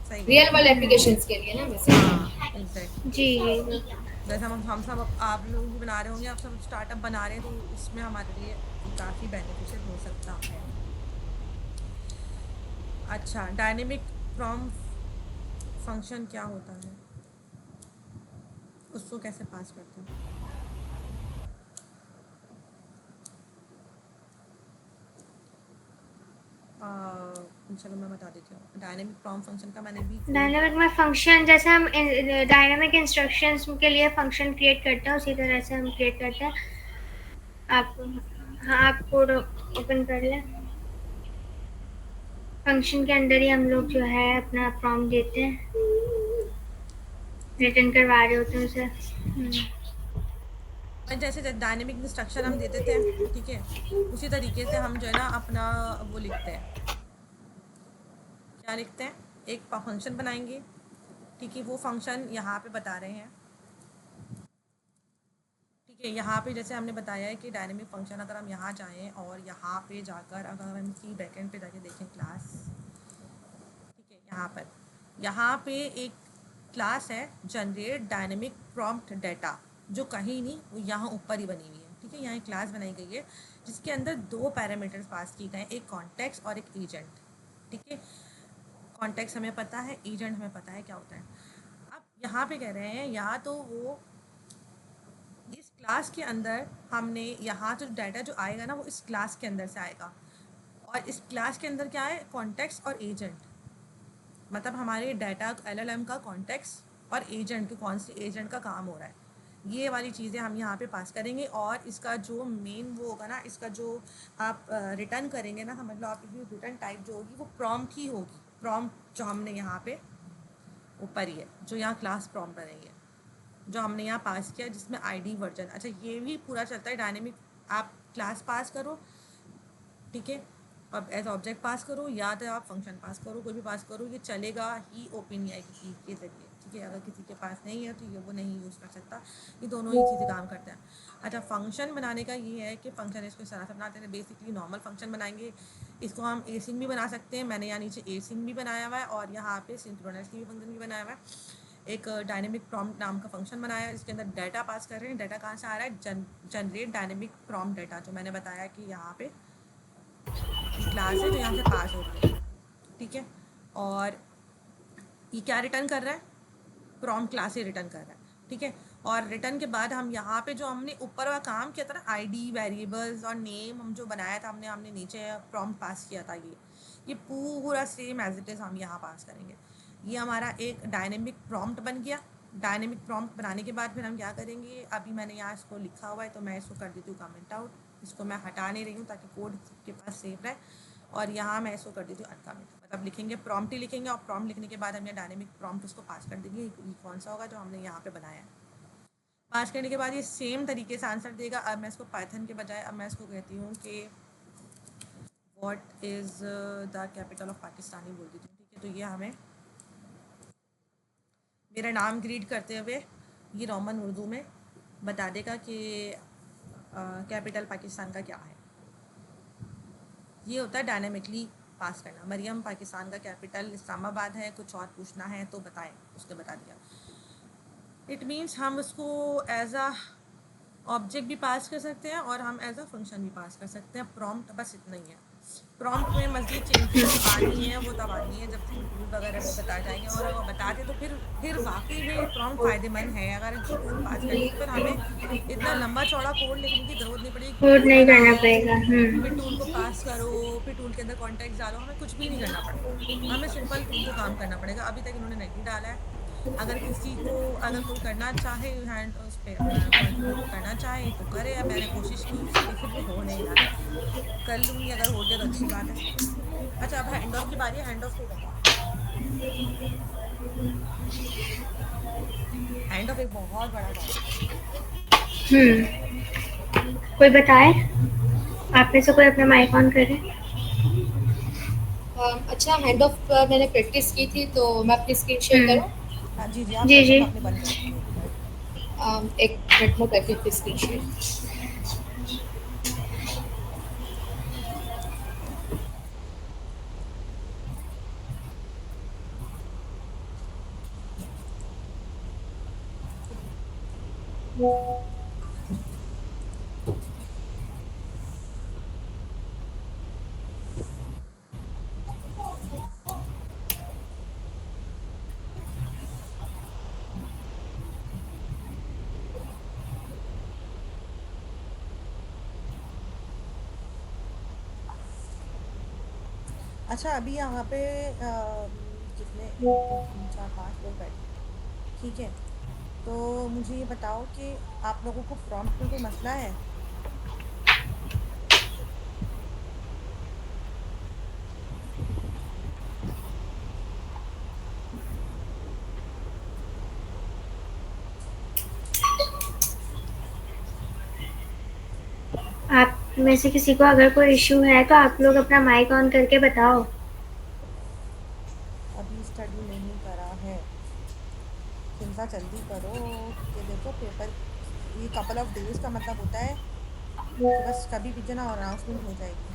सही है। रियल वर्ल्ड एप्लीकेशंस के लिए ना वैसे। हाँ एग्जैक्ट, जी जी जैसे हम सब आप लोग भी बना रहे होंगे, आप सब स्टार्टअप बना रहे हैं, तो उसमें हमारे लिए काफ़ी बेनिफिशियल हो सकता है। अच्छा, डायनेमिक प्रॉम्प्ट फंक्शन क्या होता है, उसको कैसे पास करते हैं? चलो मैं बता देती हूँ, डायनेमिक प्रॉम्प्ट फंक्शन का मैंने भी कोड। डायनामिक में फंक्शन जैसे हम डायनामिक इंस्ट्रक्शंस के लिए फंक्शन क्रिएट करते हैं, उसी तरह से हम क्रिएट करते हैं। आप, हाँ, आप कोड ओपन कर लें। फंक्शन के अंदर ही हम लोग जो है अपना प्रॉम्प्ट देते हैं, रिटर्न करवा रहे होते हैं उसे। जैसे डायनेमिक इंस्ट्रक्शन हम देते थे, ठीक है, उसी तरीके से हम जो है ना अपना वो लिखते हैं, क्या लिखते हैं, एक फंक्शन बनाएंगे, ठीक है, वो फंक्शन यहाँ पे बता रहे हैं, ठीक है, यहाँ पे जैसे हमने बताया है कि डायनेमिक फंक्शन, अगर हम यहाँ जाएं और यहाँ पे जाकर अगर हम की बैकएंड पे जाके देखें क्लास, ठीक है, यहाँ पे एक क्लास है जनरेट डायनेमिक प्रॉम्प्ट डेटा, जो कहीं नहीं, वो यहाँ ऊपर ही बनी हुई है, ठीक है, यहाँ एक क्लास बनाई गई है जिसके अंदर दो पैरामीटर्स पास किए गए हैं, एक कॉन्टेक्स्ट और एक एजेंट, ठीक है, कॉन्टेक्स्ट हमें पता है, एजेंट हमें पता है क्या होता है। अब यहाँ पे कह रहे हैं, यहाँ तो वो इस क्लास के अंदर हमने यहाँ जो डाटा जो आएगा ना, वो इस क्लास के अंदर से आएगा, और इस क्लास के अंदर क्या है, कॉन्टेक्स्ट और एजेंट, मतलब हमारे डाटा LLM का कॉन्टेक्स्ट और एजेंट के कौन से एजेंट का काम हो रहा है, ये वाली चीज़ें हम यहाँ पे पास करेंगे, और इसका जो मेन वो होगा ना, इसका जो आप रिटर्न करेंगे ना, समझ लो आपकी रिटर्न टाइप जो होगी वो प्रॉम्प्ट ही होगी, प्रॉम्प्ट जो हमने यहाँ पे ऊपर ही है, जो यहाँ क्लास प्रॉम्प्ट बनेगी, जो हमने यहाँ पास किया जिसमें ID वर्जन। अच्छा, ये भी पूरा चलता है डायनेमिक, आप क्लास पास करो, ठीक है, अब एज ऑब्जेक्ट पास करो या तो आप फंक्शन पास करो, कोई भी पास करो, ये चलेगा ही OpenAI किसी के ज़रिए, ठीक है, अगर किसी के पास नहीं है तो ये वो नहीं यूज़ कर सकता, ये दोनों ही चीज़ें काम करते हैं। अच्छा, फंक्शन बनाने का ये है कि फंक्शन इसको इस तरह से बनाते हैं, बेसिकली नॉर्मल फंक्शन बनाएंगे, इसको हम एसिंग भी बना सकते हैं, मैंने यहाँ नीचे एसिंग भी बनाया हुआ है और यहाँ पे सिंक्रोनसली फंक्शन भी बनाया हुआ है। एक डायनेमिक प्रॉम्प्ट नाम का फंक्शन बनाया है, इसके अंदर डाटा पास कर रहे हैं, डाटा कहाँ से आ रहा है, जनरेट डायनेमिक प्रॉम्प्ट डाटा, जो मैंने बताया कि यहाँ पे क्लास है जो यहाँ से पास हो रही है, ठीक है, और ये क्या रिटर्न कर रहा है, प्रॉम्प्ट क्लास से रिटर्न कर रहा है, ठीक है, और रिटर्न के बाद हम यहाँ पे जो हमने ऊपर वाला काम किया था ना, ID वेरिएबल्स और नेम हम जो बनाया था, हमने नीचे प्रॉम्प्ट पास किया था, ये पूरा सेम एज इट इज़ हम यहाँ पास करेंगे। ये हमारा एक डायनेमिक प्रॉम्प्ट बन गया। डायनेमिक प्रॉम्प्ट बनाने के बाद फिर हम क्या करेंगे, अभी मैंने यहाँ इसको लिखा हुआ है तो मैं इसको कर देती हूँ कमेंट आउट, इसको मैं हटा नहीं रही हूँ ताकि कोड के पास सेव रहे, और यहाँ मैं इसको कर देती हूँ अनकमेंट, मतलब लिखेंगे प्रॉम्प्ट ही लिखेंगे, और प्रॉम्प्ट लिखने के बाद हम यहाँ डायनेमिक प्रॉम्प्ट उसको पास कर देंगे, ये कौन सा होगा जो हमने यहाँ पे बनाया है। पास करने के बाद ये सेम तरीके से आंसर देगा। अब मैं इसको पाइथन के बजाय अब मैं इसको कहती हूँ कि what is the capital of Pakistan ही बोल देती हूँ, ठीक है, तो ये हमें मेरा नाम ग्रीड करते हुए ये रोमन उर्दू में बता देगा कि कैपिटल पाकिस्तान का क्या है। ये होता है डायनामिकली पास करना। मरियम, पाकिस्तान का कैपिटल इस्लामाबाद है, कुछ और पूछना है तो बताएं, उसने बता दिया। इट मीन्स हम उसको एज अ ऑब्जेक्ट भी पास कर सकते हैं और हम एज अ फंक्शन भी पास कर सकते हैं। प्रॉम्प्ट बस इतना ही है। प्रॉम्प्ट में मज़ीद चेंजेस आनी है, वो तब आनी है जब टूल वगैरह वो बता जाएंगे, और अगर बताते तो फिर वाकई में प्रॉम्प्ट फ़ायदेमंद है। अगर टूल पास करेंगे तो फिर हमें इतना लंबा चौड़ा कोड लिखने की ज़रूरत नहीं पड़ेगी। कोड नहीं करना पड़ेगा। फिर टूल को पास करो, फिर टूल के अंदर कॉन्टेक्ट डालो, हमें कुछ भी नहीं करना पड़ेगा, हमें सिंपल टूल को काम करना पड़ेगा। अभी तक इन्होंने नहीं डाला है। अगर किसी को अगर कोई करना चाहे हैंड उस पर करना चाहे तो करे। अब मैंने कोशिश की लेकिन वो हो नहीं रहा है, कर लूँगी, अगर हो गया तो अच्छी बात है। अच्छा, अब हैंड ऑफ की बारी है। हैंड ऑफ को बताओ। हैंड ऑफ एक बहुत बड़ा टॉपिक है। कोई बताए? आप में से कोई अपना माइक ऑन करे? अच्छा, हैंड ऑफ मैंने प्रैक्टिस की थी, तो मैं अपनी स्क्रीन शेयर करूँ? हाँ जी जी, आप जी कर जी। सकते हो, आपने बंद कर दी है एक मिनट। एक मिनट में करती हूँ अपनी स्क्रीन शेयर। अच्छा, अभी यहाँ पे कितने 1 2 3 4 5 लोग बैठे, ठीक है। तो मुझे ये बताओ कि आप लोगों को प्रॉम्प्ट में कोई मसला है? आप में से किसी को अगर कोई इश्यू है तो आप लोग अपना माइक ऑन करके बताओ। अभी स्टडी नहीं करा है, चिंता जल्दी करो, कि देखो पेपर ये कपल ऑफ डेज का मतलब होता है कि बस कभी भी जना अनाउंसमेंट हो जाएगी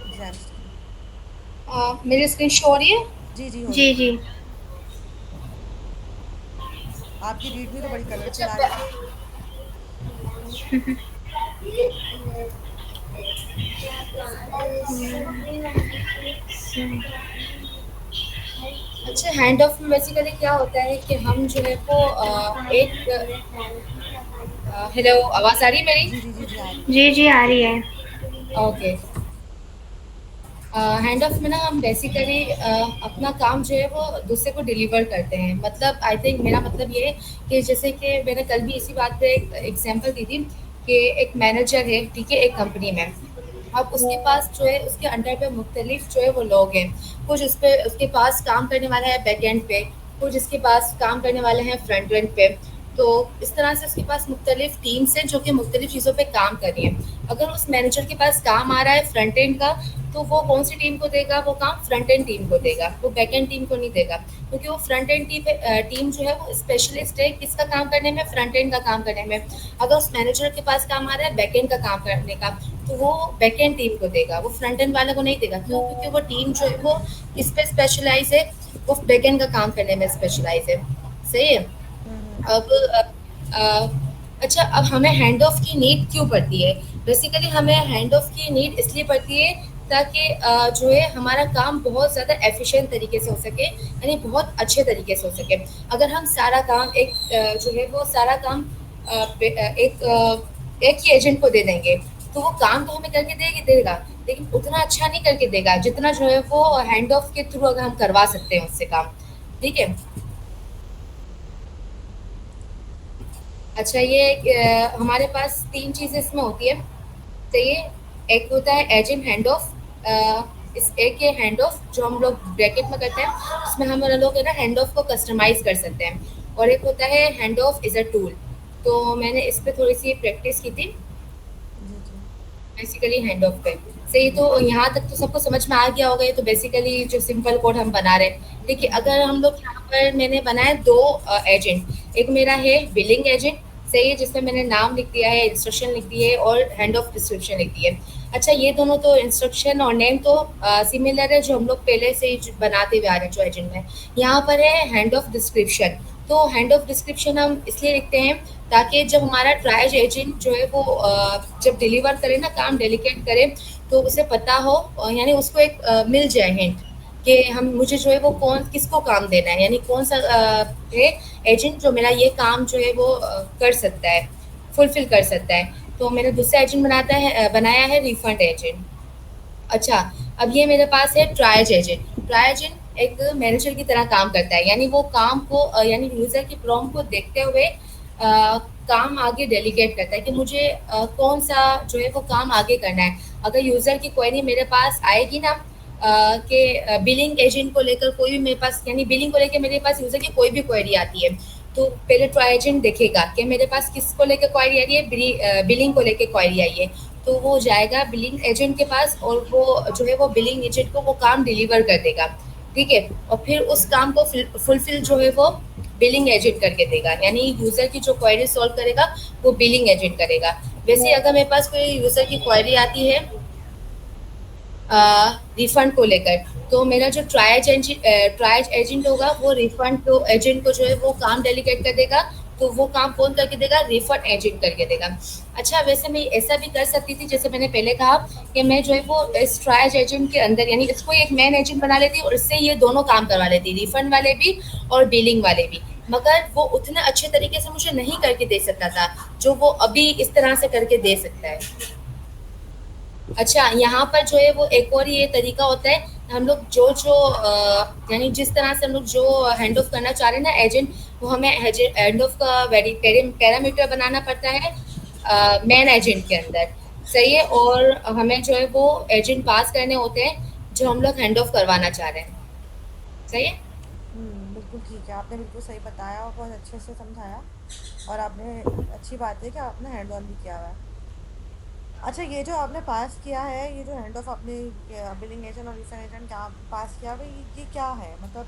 एग्जाम्स की। मेरी स्क्रीन शो हो रही है? जी जी, हो रही जी है। जी। आपकी रीड भी तो बड़ी कलरफुल अच्छा, आ रही है। अच्छा, हैंड ऑफ में बेसिकली क्या होता है कि हम जो है वो एक हेलो, आवाज़ आ रही है मेरी? जी जी जी जी, आ रही है। जी जी, आ रही है। ओके। हैंड ऑफ में ना हम बेसिकली अपना काम जो है वो दूसरे को डिलीवर करते हैं। मतलब आई थिंक मेरा मतलब ये है कि जैसे कि मैंने कल भी इसी बात पे एक एग्जांपल दी थी कि एक मैनेजर है, ठीक है, एक कंपनी में। अब उसके पास जो है उसके अंडर पे मुख्तलिफ जो है वो लोग हैं। कुछ उस पे उसके पास काम करने वाला है बैक एंड पे, कुछ उसके पास काम करने वाले हैं फ्रंट एंड पे। तो इस तरह से उसके पास मुख्तलिफ टीम्स हैं जो कि मुख्तलिफ चीज़ों पे काम कर रही हैं। अगर उस मैनेजर के पास काम आ रहा है फ्रंट एंड का, तो वो कौन सी टीम को देगा? वो काम फ्रंट एंड टीम को देगा, वो बैक एंड टीम को नहीं देगा। क्योंकि वो फ्रंट एंड टीम जो है वो स्पेशलिस्ट है किसका काम करने में? फ्रंट एंड का काम करने में। अगर उस मैनेजर के पास काम आ रहा है बैक एंड का काम करने का, तो वो बैक एंड टीम को देगा, वो फ्रंट एंड वाले को नहीं देगा। क्यों? क्योंकि वो टीम जो है वो किस पे स्पेशलाइज है? वो बैक एंड का काम करने में स्पेशलाइज है। सही है। हम्म। अब अ, अच्छा, अब हमें हैंड ऑफ की नीड क्यों पड़ती है? बेसिकली हमें हैंड ऑफ की नीड इसलिए पड़ती है ताकि जो है हमारा काम बहुत ज़्यादा एफिशिएंट तरीके से हो सके, यानी बहुत अच्छे तरीके से हो सके। अगर हम सारा काम जो है वो सारा काम एक ही एजेंट को दे देंगे, तो वो काम तो हमें करके देगा, लेकिन उतना अच्छा नहीं करके देगा जितना जो है वो हैंड ऑफ के थ्रू अगर हम करवा सकते हैं उससे काम। ठीक है। अच्छा, ये हमारे पास 3 चीज़ें इसमें होती है। तो ये एक होता है एजेंट हैंड ऑफ। इस एक ये हैंड ऑफ जो हम लोग ब्रैकेट में करते हैं, उसमें हम लोग है ना हैंड ऑफ को कस्टमाइज़ कर सकते हैं। और एक होता है hand of is a tool. तो मैंने इस पे थोड़ी-सी प्रैक्टिस की थी जी जी बेसिकली हैंड ऑफ पे। सही, तो यहाँ तक तो सबको समझ में आ गया होगा। ये तो बेसिकली जो सिंपल कोड हम बना रहे हैं। देखिए, जी अगर हम लोग यहाँ पर मैंने बनाए 2 एजेंट। एक मेरा है बिलिंग एजेंट, सही है, जिसमें मैंने नाम लिख दिया है, इंस्ट्रक्शन लिख दी है और हैंड ऑफ डिस्क्रिप्शन लिख दी है। अच्छा, ये दोनों तो इंस्ट्रक्शन और नेम तो सिमिलर है, जो हम लोग पहले से ही बनाते हुए आ रहे हैं जो एजेंट में। यहाँ पर है हैंड ऑफ डिस्क्रिप्शन। तो हैंड ऑफ डिस्क्रिप्शन हम इसलिए लिखते हैं ताकि जब हमारा ट्रायल एजेंट जो है वो जब डिलीवर करे ना, काम डेलीकेट करे, तो उसे पता हो, यानी उसको एक मिल जाए हिंट कि हम मुझे जो है वो कौन किसको काम देना है, यानी कौन सा है एजेंट जो मेरा ये काम जो है वो कर सकता है, फुलफिल कर सकता है। तो मैंने दूसरा एजेंट बनाया है रिफंड एजेंट। अच्छा, अब ये मेरे पास है ट्रायल एजेंट। ट्रायल एजेंट एक मैनेजर की तरह काम करता है, यानी वो काम को यानी यूज़र की प्रॉम्प्ट को देखते हुए काम आगे डेलीगेट करता है कि मुझे कौन सा जो है वो काम आगे करना है। अगर यूज़र की क्वेरी मेरे पास आएगी ना कि बिलिंग एजेंट को लेकर कोई भी मेरे पास, यानी बिलिंग को लेकर मेरे पास यूज़र की कोई भी क्वेरी आती है, तो पहले ट्रायल एजेंट देखेगा कि मेरे पास किसको लेकर क्वेरी आ रही है, बिलिंग को लेकर क्वेरी आई है। तो वो जाएगा बिलिंग एजेंट के पास और वो जो है वो बिलिंग एजेंट को वो काम डिलीवर कर देगा, ठीक है। और फिर उस काम को फुलफिल जो है वो बिलिंग एजेंट करके देगा, यानी यूजर की जो क्वेरी सॉल्व करेगा वो बिलिंग एजेंट करेगा। वैसे अगर मेरे पास कोई यूजर की क्वेरी आती है रिफंड को लेकर, तो मेरा जो ट्राई एजेंट होगा वो रिफंड को एजेंट को जो है वो काम डेलीगेट कर देगा। तो वो काम कौन करके देगा? रिफंड एजेंट करके देगा। अच्छा, वैसे मैं ऐसा भी कर सकती थी, जैसे मैंने पहले कहा कि मैं जो है वो इस ट्राई एजेंट के अंदर यानी इसको एक मेन एजेंट बना लेती और इससे ये दोनों काम करवा लेती, रिफंड वाले भी और बिलिंग वाले भी। मगर वो उतने अच्छे तरीके से मुझे नहीं करके दे सकता था जो वो अभी इस तरह से करके दे सकता है। अच्छा, यहाँ पर जो है वो एक और ये तरीका होता है, हम लोग यानी जिस तरह से हम लोग जो हैंड ऑफ करना चाह रहे हैं ना एजेंट, वो हमें हैंड ऑफ का पैरामीटर बनाना पड़ता है मेन एजेंट के अंदर, सही है। और हमें जो है वो एजेंट पास करने होते हैं जो हम लोग हैंड ऑफ करवाना चाह रहे हैं, सही है। बिल्कुल ठीक है, आपने बिल्कुल सही बताया और बहुत अच्छे से समझाया, और आपने अच्छी बात है कि आपने हैंड ऑन भी किया हुआ है। अच्छा, ये जो आपने पास किया है, ये जो हैंड ऑफ आपने बिलिंग एजेंट और रिफंड एजेंट क्या पास किया हुआ है, ये क्या है? मतलब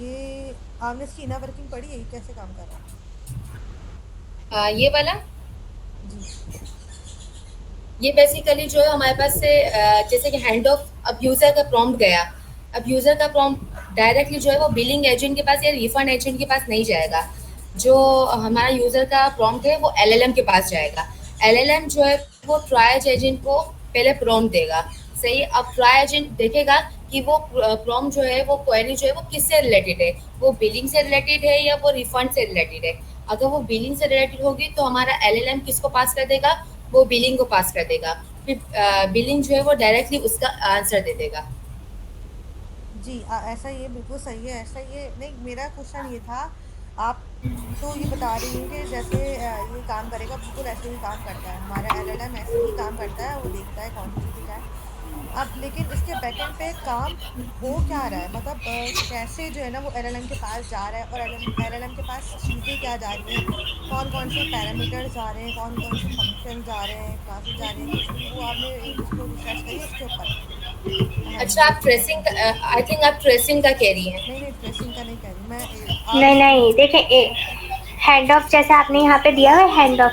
ये आपने इसकी इनर वर्किंग पढ़ी है, ये कैसे काम कर रहा है? ये वाला, जी। ये बेसिकली जो है हमारे पास से जैसे कि हैंड ऑफ, अब यूजर का प्रॉम्प्ट गया, अब यूजर का प्रॉम्प्ट डायरेक्टली जो है वो बिलिंग एजेंट के पास या रिफंड एजेंट के पास नहीं जाएगा। जो हमारा यूजर का प्रॉम्प्ट है वो एलएलएम के पास जाएगा। एलएलएम जो है वो ट्राई एजेंट को पहले प्रॉम्प्ट देगा, सही। अब ट्राई एजेंट देखेगा कि वो प्रॉम्प्ट जो है वो क्वेरी जो है वो किससे रिलेटेड है, वो बिलिंग से रिलेटेड है या वो रिफंड से रिलेटेड है। अगर वो बिलिंग से रिलेटेड होगी तो हमारा एलएलएम किसको पास कर देगा? वो बिलिंग को पास कर देगा। फिर बिलिंग जो है वो डायरेक्टली उसका आंसर दे देगा। जी, ऐसा ये बिल्कुल सही है, ऐसा ये नहीं, मेरा क्वेश्चन ये था, आप तो ये बता रही हैं कि जैसे ये काम करेगा, बिल्कुल ऐसे ही काम करता है, हमारा एलएलएम ऐसे ही काम करता है, वो देखता है कौन सी चीज़ें क्या है। अब लेकिन इसके बैकएंड पे काम हो क्या रहा है? मतलब कैसे जो है ना वो एलएलएम के पास जा रहा है, और एलएलएम के पास चीज़ें क्या जा रही हैं, कौन कौन से पैरामीटर्स जा रहे हैं, कौन कौन से फंक्शन जा रहे हैं, क्लासेस जा रही हैं, कुछ भी वो आपने इसको रिसर्च करिए इसके ऊपर। अच्छा, आप ट्रेसिंग आई थिंक आप ट्रेसिंग का कह रही हैं। नहीं नहीं, ट्रेसिंग का नहीं कह रही मैं, आप नहीं इसको। नहीं, देखिए हैंड ऑफ जैसे आपने यहाँ पे दिया है हैंड ऑफ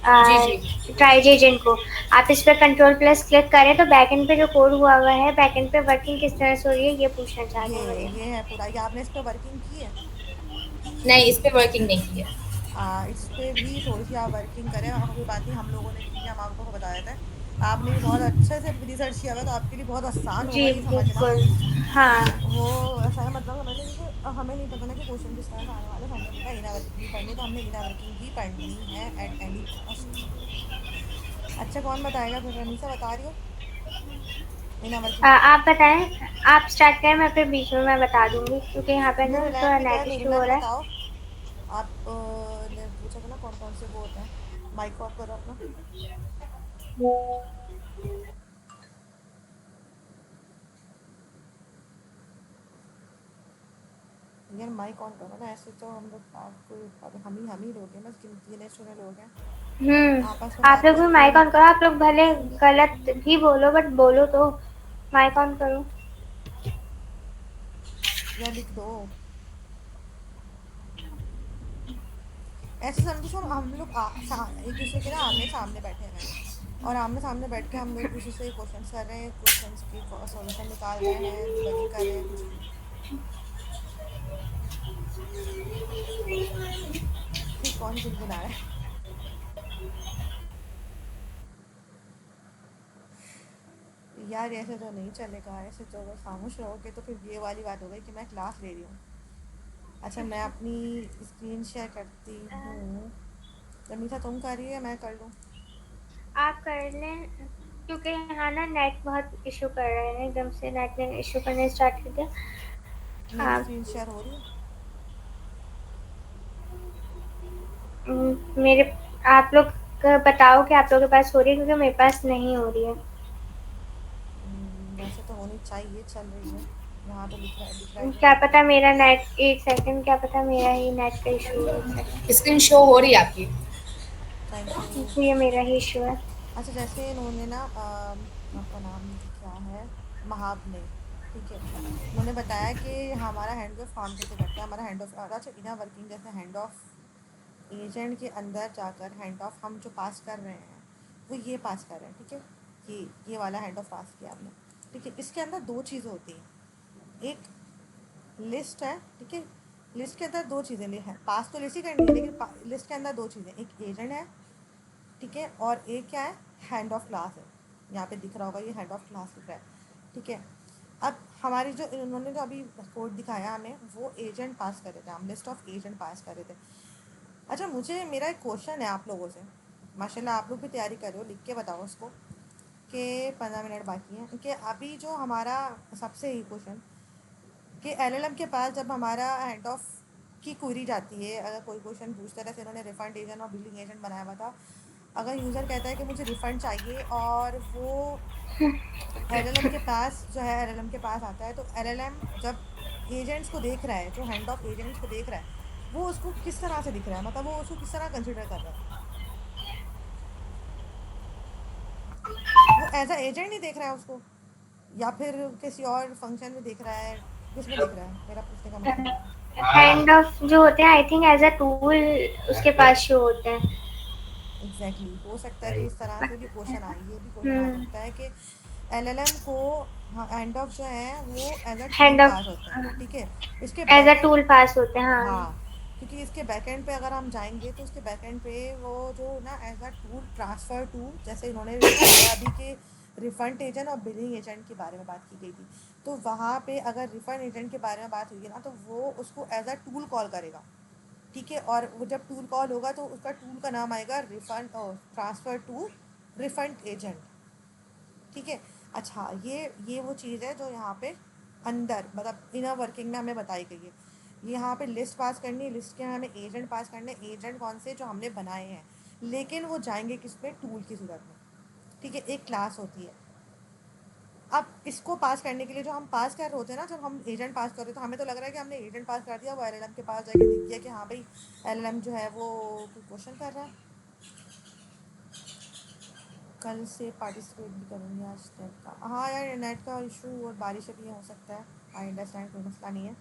जी जी। ट्राई एजेंट को, आप इस पर कंट्रोल प्लस क्लिक करें तो बैकएंड पे जो कोड हुआ है बैकएंड पे वर्किंग किस तरह से हो रही है ये पूछना चाह रही हूँ ये है पूरा, ये आपने इस पर वर्किंग की है? नहीं, इस पे वर्किंग नहीं की है। इस पे भी थोड़ी सी आप वर्किंग करें, कोई बात नहीं, हम लोगों ने की है, हम आपको बता देते हैं। आपने भी बहुत अच्छे से रिसर्च किया हुआ, तो आपके लिए बहुत आसान होगा जी ये समझना। बिल्कुल। हाँ वो ऐसा है, मतलब समझ लीजिए कि हमें नहीं पता ना कि क्वेश्चन किस तरह से आने वाले, तो हमने सोचा इना वर्किंग भी पढ़नी, तो हमने इना वर्किंग ही पढ़नी है एट एनी कॉस्ट। अच्छा, कौन बताएगा? फिर रमीसा बता रही हो इना वर्किंग? आप बताएं, आप स्टार्ट करें, मैं फिर बीच में मैं बता दूंगी क्योंकि यहाँ पे ना नहीं, थोड़ा रहने दो, नेट इशू हो नूरिना रहा है। बताओ। आप ने पूछा था ना कौन कौन से वो होते हैं, माइक ऑफ करो अपना। यार माइक ऑन करो ना, ऐसे तो हम लोग आपको हम ही लोग हैं, बस गिने चुने लोग हैं, आपस में आप बात लोग भी करते माइक हैं। ऑन करो, आप लोग भले गलत भी बोलो बट बोलो तो, माइक ऑन करो। या लिख दो, ऐसे समझो हम लोग एक दूसरे के ना आमने सामने बैठे हैं, और आमने सामने बैठ के हम लोग एक दूसरे से क्वेश्चंस कर रहे हैं, क्वेश्चंस की सॉल्यूशन निकाल रहे हैं, डिबगिंग कर रहे हैं, कुछ भी। फिर कौन गुनगुना रहा है? यार ऐसे तो नहीं चलेगा, ऐसे तो अगर खामोश रहोगे तो फिर ये वाली बात हो गई कि मैं क्लास ले रही हूँ। अच्छा, मैं अपनी स्क्रीन शेयर करती हूँ। रमीसा तुम कर रही है, मैं कर लूँ? आप कर लें क्योंकि यहाँ ना नेट बहुत इशू कर रहे हैं, एकदम से नेट ने इशू करने स्टार्ट कर दिया। मेरी आप स्क्रीन शेयर हो रही है? मेरे आप लोग बताओ कि आप लोगों के पास हो रही है क्योंकि मेरे पास नहीं हो रही है। वैसे तो होनी चाहिए, चल रही है, यहाँ तो दिख रहा है कि क्या नेट पता मेरा नेट, एक सेकंड, क्या पता मेरा ही नेट का इशू है, एक स्क्रीन शो हो रही है आपकी? Thank you. सेकंड, ये मेरा ही इशू है। अच्छा, जैसे इन्होंने ना आपका नाम क्या है, महाब ने, ठीक है, उन्होंने बताया कि हमारा हैंड ऑफ काम कैसे करता है, हमारा हैंड ऑफ, अच्छा इनर वर्किंग जैसे हैंड ऑफ एजेंट के अंदर जाकर हैंड ऑफ हम जो पास कर रहे हैं वो ये पास कर रहे हैं, ठीक है, ये वाला हैंड ऑफ पास किया आपने, ठीक है। इसके अंदर दो चीज़ें होती हैं, एक लिस्ट है, ठीक है, लिस्ट के अंदर दो चीज़ें हैं, पास तो लिस्ट ही करनी है, लेकिन लिस्ट के अंदर दो चीज़ें, एक एजेंट है, ठीक है, और एक क्या है, हैंड ऑफ क्लास है, यहाँ पे दिख रहा होगा ये हैंड ऑफ क्लास दिख रहा है, ठीक है। अब हमारी जो इन्होंने जो अभी कोड दिखाया हमें वो एजेंट पास कर रहे थे, हम लिस्ट ऑफ एजेंट पास कर रहे थे। अच्छा, मुझे मेरा एक क्वेश्चन है आप लोगों से, माशाल्लाह आप लोग भी तैयारी कर रहे हो, लिख के बताओ उसको, कि 15 मिनट बाकी हैं, कि अभी जो हमारा सबसे ही क्वेश्चन कि एलएलएम के पास जब हमारा हैंड ऑफ की क्वेरी जाती है, अगर कोई क्वेश्चन पूछता है, जैसे इन्होंने रिफंड एजेंट और बिलिंग एजेंट बनाया हुआ था, अगर यूज़र कहता है कि मुझे रिफ़ंड चाहिए और वो एलएलएम के पास जो है, एलएलएम के पास आता है, तो एलएलएम जब एजेंट्स को देख रहा है, जो हैंड ऑफ एजेंट्स को देख रहा है, वो उसको किस तरह से दिख रहा है, मतलब वो उसको किस तरह कंसिडर कर रहा है, वो एज अ एजेंट नहीं देख रहा है उसको, या फिर किसी और फंक्शन में देख रहा है, किस में देख रहा है, मेरा पूछने का मतलब है। हैंड ऑफ जो होते हैं I think as a tool उसके पास शो होते हैं। एग्जैक्टली हो सकता है कि इस तरह से भी क्वेश्चन आए, ये भी क्वेश्चन आ सकता है कि एलएलएम को हैंड ऑफ जो है वो as a tool hand off पास होता है, ठीक है, इसके एज अ बैकएंड, टूल पास होते हैं, हाँ। हाँ, क्योंकि इसके बैकएंड पे अगर हम जाएंगे तो उसके बैकएंड पे वो जो ना as a tool transfer to, जैसे इन्होंने बताया अभी के रिफंड एजेंट और बिलिंग एजेंट के बारे में बात की गई थी, तो वहाँ पे अगर रिफंड एजेंट के बारे में बात हुई है ना, तो वो उसको एज अ टूल कॉल करेगा, ठीक है, और वो जब टूल कॉल होगा तो उसका टूल का नाम आएगा refund transfer to refund agent, ठीक है। अच्छा, ये वो चीज़ है जो यहाँ पे अंदर मतलब इनर वर्किंग में हमें बताई गई है, यहाँ पे लिस्ट पास करनी है, लिस्ट के हमें एजेंट पास करने, एजेंट कौन से जो हमने बनाए हैं, लेकिन वो जाएंगे किस पे, टूल की सूरत में, ठीक है, एक क्लास होती है। अब इसको पास करने के लिए जो हम पास कर रहे होते हैं ना, जब हम एजेंट पास कर रहे हो तो हमें तो लग रहा है कि हमने एजेंट पास कर दिया, वो एलएलएम के पास जाके दिख गया कि हाँ भाई एलएलएम जो है वो कोई क्वेश्चन कर रहा है, कल से पार्टिसिपेट भी करूँगी आज नेट का, हाँ यार नेट का इशू और बारिश अभी हो सकता है, आई अंडरस्टैंड, कोई मसला नहीं है,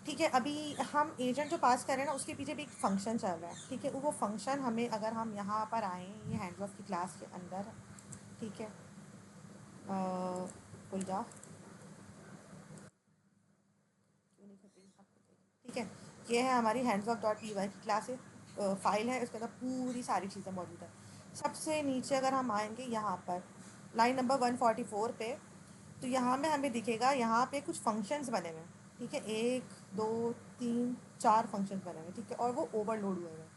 ठीक है। अभी हम एजेंट जो पास कर रहे हैं ना उसके पीछे भी एक फ़ंक्शन चल रहा है, ठीक है, वो फ़ंक्शन हमें, अगर हम यहाँ पर आएँ ये हैंड ऑफ की क्लास के अंदर, ठीक है, खुल जा, ठीक है, ये है हमारी hands off dot P Y की क्लास है, फाइल है, उसके अंदर पूरी सारी चीज़ें मौजूद है। सबसे नीचे अगर हम आएंगे यहाँ पर लाइन नंबर 144 पे, तो यहाँ में हमें दिखेगा, यहाँ पे कुछ फंक्शंस बने हुए हैं, ठीक है, 1 2 3 4 फंक्शंस बने हुए हैं, ठीक है, और वो ओवरलोड हुए हैं।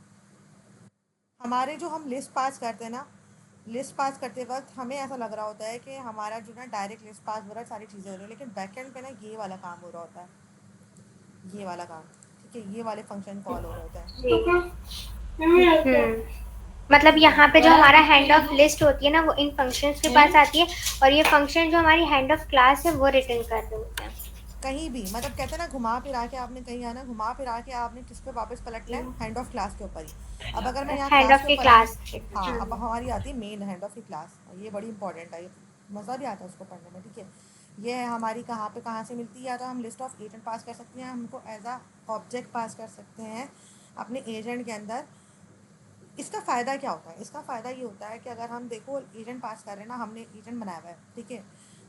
हमारे जो हम लिस्ट पास करते हैं ना, लिस्ट पास करते वक्त हमें ऐसा लग रहा होता है कि हमारा जो ना डायरेक्ट लिस्ट पास हो रहा है, सारी चीज़ें हो रही है, लेकिन बैकएंड पे ना ये वाला काम हो रहा होता है, ये वाला काम, ठीक है, ये वाले फंक्शन कॉल हो रहे होते हैं, मतलब ठीक है, यहाँ पे जो हमारा हैंड ऑफ लिस्ट होती है ना वो इन फंक्शंस के पास आती है, और ये फंक्शन जो हमारी हैंड ऑफ क्लास है वो रिटर्न कर रहे होते हैं। कहीं भी, मतलब कहते हैं ना घुमा फिरा के आपने कहीं आना, घुमा फिरा के आपने किस पे वापस पलटना है, हैंड ऑफ क्लास के ऊपर ही। अब अगर मैं यहाँ हैंड क्लास ऑफ के की ऊपर आई, क्लास। हाँ, अब हमारी आती है मेन हैंड ऑफ की क्लास, ये बड़ी इंपॉर्टेंट है, ये मज़ा भी आता है उसको पढ़ने में, ठीक है। ये है हमारी कहाँ पे कहाँ से मिलती है, या तो हम लिस्ट ऑफ एजेंट पास कर सकते हैं, हमको एज आ ऑब्जेक्ट पास कर सकते हैं अपने एजेंट के अंदर। इसका फ़ायदा क्या होता है, इसका फ़ायदा ये होता है कि अगर हम देखो एजेंट पास कर रहे हैं ना, हमने एजेंट बनाया हुआ है, ठीक है,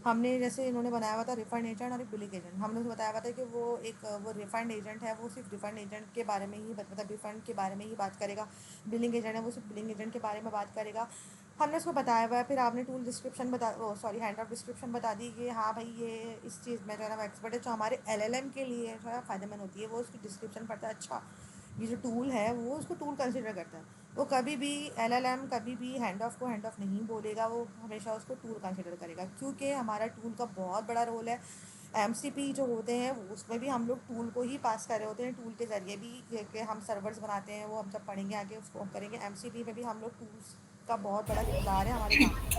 हमने जैसे इन्होंने बनाया हुआ था रिफंड एजेंट और एक बिलिंग एजेंट, हमने उसे बताया हुआ था कि वो एक वो रिफंड एजेंट है, वो सिर्फ रिफंड एजेंट के बारे में ही मतलब रिफंड के बारे में ही बात करेगा, बिलिंग एजेंट है वो सिर्फ बिलिंग एजेंट के बारे में बात करेगा, हमने उसको बताया हुआ है। फिर आपने टूल डिस्क्रिप्शन बता, ओ सॉरी, हैंड ऑफ डिस्क्रिप्शन बता दी कि हाँ भाई ये इस चीज़ में जो है ना एक्सपर्ट है, जो हमारे एलएलएम के लिए जो है फ़ायदेमंद होती है, वो उसकी डिस्क्रिप्शन पढ़ता है, अच्छा ये जो टूल है वो उसको टूल कंसिडर करता है, वो कभी भी एलएलएम कभी भी हैंड ऑफ को हैंड ऑफ नहीं बोलेगा, वो हमेशा उसको टूल कंसिडर करेगा, क्योंकि हमारा टूल का बहुत बड़ा रोल है। एमसीपी जो होते हैं उसमें भी हम लोग टूल को ही पास कर रहे होते हैं, टूल के ज़रिए भी कि हम सर्वर्स बनाते हैं, वो हम जब पढ़ेंगे आगे उसको हम करेंगे। एमसीपी में भी हम लोग टूल्स का बहुत बड़ा किरदार है हमारे काम में,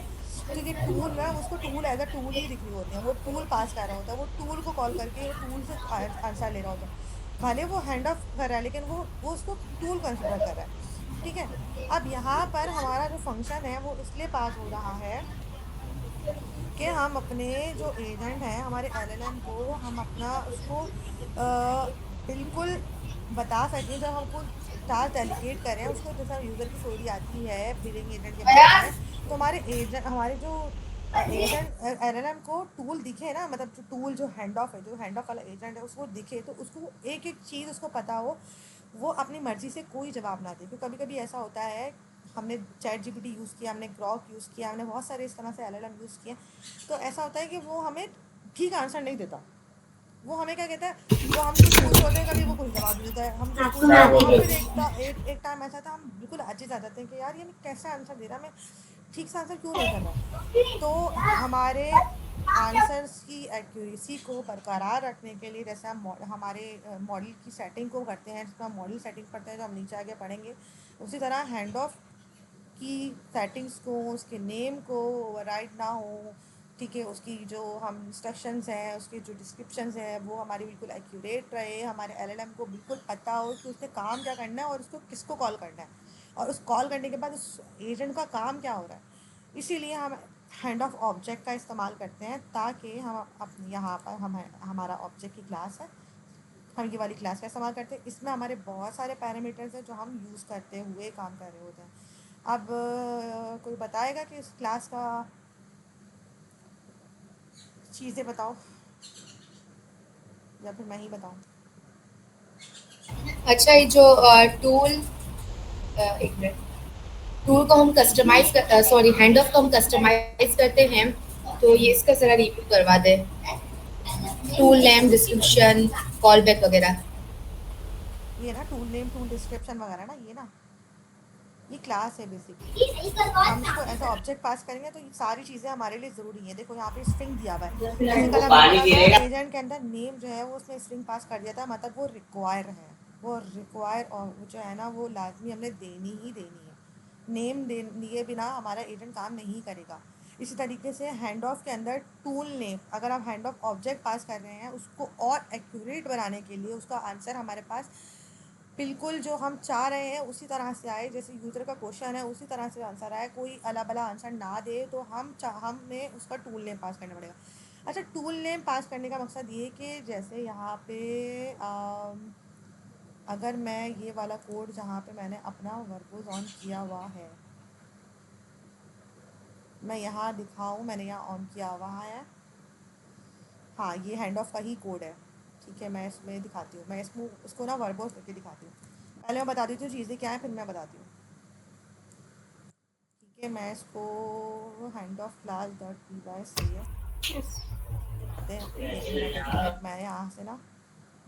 तो ये टूल है, उसको टूल एज अ टूल ही दिख रही होती है, वो टूल पास कर रहा होता है, वो टूल को कॉल करके वो टूल से आंसर ले रहा होता है, भले वो हैंड ऑफ कर रहा है लेकिन वो उसको टूल कंसिडर कर रहा है। ठीक है। अब यहाँ पर हमारा जो फंक्शन है वो इसलिए पास हो रहा है कि हम अपने जो एजेंट हैं हमारे एलएलएम को हम अपना उसको बिल्कुल बता सकें, जब हम कोई टास्क डेलीगेट करें उसको, जैसे यूज़र की स्टोरी आती है बिलिंग एजेंट के बारे में, तो हमारे जो एजेंट एलएलएम को टूल दिखे ना, मतलब जो टूल जो हैंड ऑफ है, जो हैंड ऑफ वाला एजेंट है उसको दिखे, तो उसको एक एक चीज़ उसको पता हो, वो अपनी मर्ज़ी से कोई जवाब ना दे। क्योंकि कभी कभी ऐसा होता है, हमने चैट जीपीटी यूज़ किया, हमने ग्रॉक यूज़ किया, हमने बहुत सारे इस तरह से एलएलएम यूज़ किए, तो ऐसा होता है कि वो हमें ठीक आंसर नहीं देता। वो हमें क्या कहता है, वो हम कुछ पूछ होते हैं कभी वो कुछ जवाब दे देता है, हम कुछ पूछ रहे हैं, हम फिर एक टाइम ऐसा था हम बिल्कुल आजिज़ आ जाते हैं कि यार ये मैं कैसे आंसर दे रहा, मैं ठीक से आंसर क्यों नहीं कर रहा। तो हमारे आंसर्स की एक्यूरेसी को बरकरार रखने के लिए, जैसे हम हमारे मॉडल की सेटिंग को करते हैं, जिसका मॉडल सेटिंग करते हैं जो हम नीचे आगे पढ़ेंगे, उसी तरह हैंड ऑफ की सेटिंग्स को, उसके नेम को ओवरराइड ना हो, ठीक है, उसकी जो हम इंस्ट्रक्शंस हैं, उसके जो डिस्क्रिप्शंस हैं वो हमारी बिल्कुल एक्यूरेट रहे, हमारे एलएलएम को बिल्कुल पता हो कि उसने काम क्या करना है और उसको किसको कॉल करना है, और उस कॉल करने के बाद उस एजेंट का काम क्या हो रहा है। इसीलिए हम हैंड ऑफ ऑब्जेक्ट का इस्तेमाल करते हैं, ताकि हम अपने यहाँ पर हमारा ऑब्जेक्ट की क्लास है, हम ये वाली क्लास का इस्तेमाल करते हैं। इसमें हमारे बहुत सारे पैरामीटर्स हैं जो हम यूज़ करते हुए काम कर रहे होते हैं। अब कोई बताएगा कि इस क्लास का चीज़ें बताओ, या फिर मैं ही बताऊँ। अच्छा, ये जो टूल, एक मिनट, टूल को हम हैंड ऑफ को हम कस्टमाइज करते हैं, तो ये इसका जरा रिव्यू करवा दे। Tool name, description, call back वगैरह। ये ना टूल नेम, टूल डिस्क्रिप्शन वगैरह ना, ये क्लास है बेसिकली। हम इसको ऐसा ऑब्जेक्ट पास करेंगे तो ये सारी चीज़ें हमारे लिए ज़रूरी हैं। देखो यहाँ पे स्ट्रिंग दिया हुआ है, जैसे कल हमने पढ़ा था एजेंट के अंदर नेम जो है वो उसने स्ट्रिंग पास कर दिया था, मतलब वो रिक्वायर है, वो रिक्वायर और वो जो है ना वो लाजमी हमने देनी ही देनी है। नेम दिए बिना हमारा एजेंट काम नहीं करेगा। इसी तरीके से हैंड ऑफ के अंदर टूल नेम, अगर आप हैंड ऑफ ऑब्जेक्ट पास कर रहे हैं उसको और एक्यूरेट बनाने के लिए उसका आंसर हमारे पास बिल्कुल जो हम चाह रहे हैं उसी तरह से आए, जैसे यूज़र का क्वेश्चन है उसी तरह से आंसर आए, कोई अला बला आंसर ना दे, तो हमें उसका टूल नेम पास करना पड़ेगा। अच्छा, टूल नेम पास करने का मकसद ये कि जैसे यहाँ पे अगर मैं ये वाला कोड जहाँ पे मैंने अपना वर्बोज ऑन किया हुआ है, मैं यहाँ दिखाऊँ, मैंने यहाँ ऑन किया हुआ है, हाँ ये हैंड ऑफ का ही कोड है, ठीक है, मैं इसमें दिखाती हूँ, मैं इसको ना वर्बोज करके दिखाती हूँ। पहले मैं बता देती हूँ चीज़ें क्या हैं, फिर मैं बताती हूँ। ठीक है, मैं इसको hand off class dot P Y सही है आते हैं, एक मिनट मैं यहाँ से ना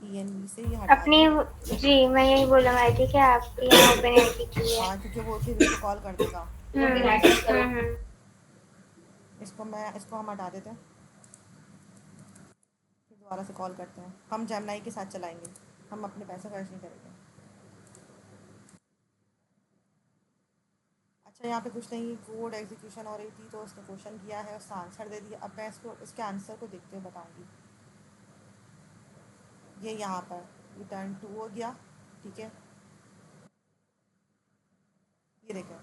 ENV से ये हटा अपनी, दूँ। जी मैं यही बोलना वाली थी कि आप यहाँ ओपन एनपी की है। हाँ, क्योंकि वो फिर इसको कॉल कर देगा। हम्म। इसको हम हटा देते हैं, फिर दोबारा से कॉल करते हैं। हम जेमिनी के साथ चलाएंगे, हम अपने पैसे खर्च नहीं करेंगे। अच्छा, यहाँ पे कुछ नहीं, कोड एग्जीक्यूशन हो रही थी तो उसने क्वेश्चन किया है, उसका आंसर दे दिया। अब मैं इसके आंसर को देखते हुए बताऊँगी। ये यहाँ पर रिटर्न टू हो गया, ठीक है, ये देखें।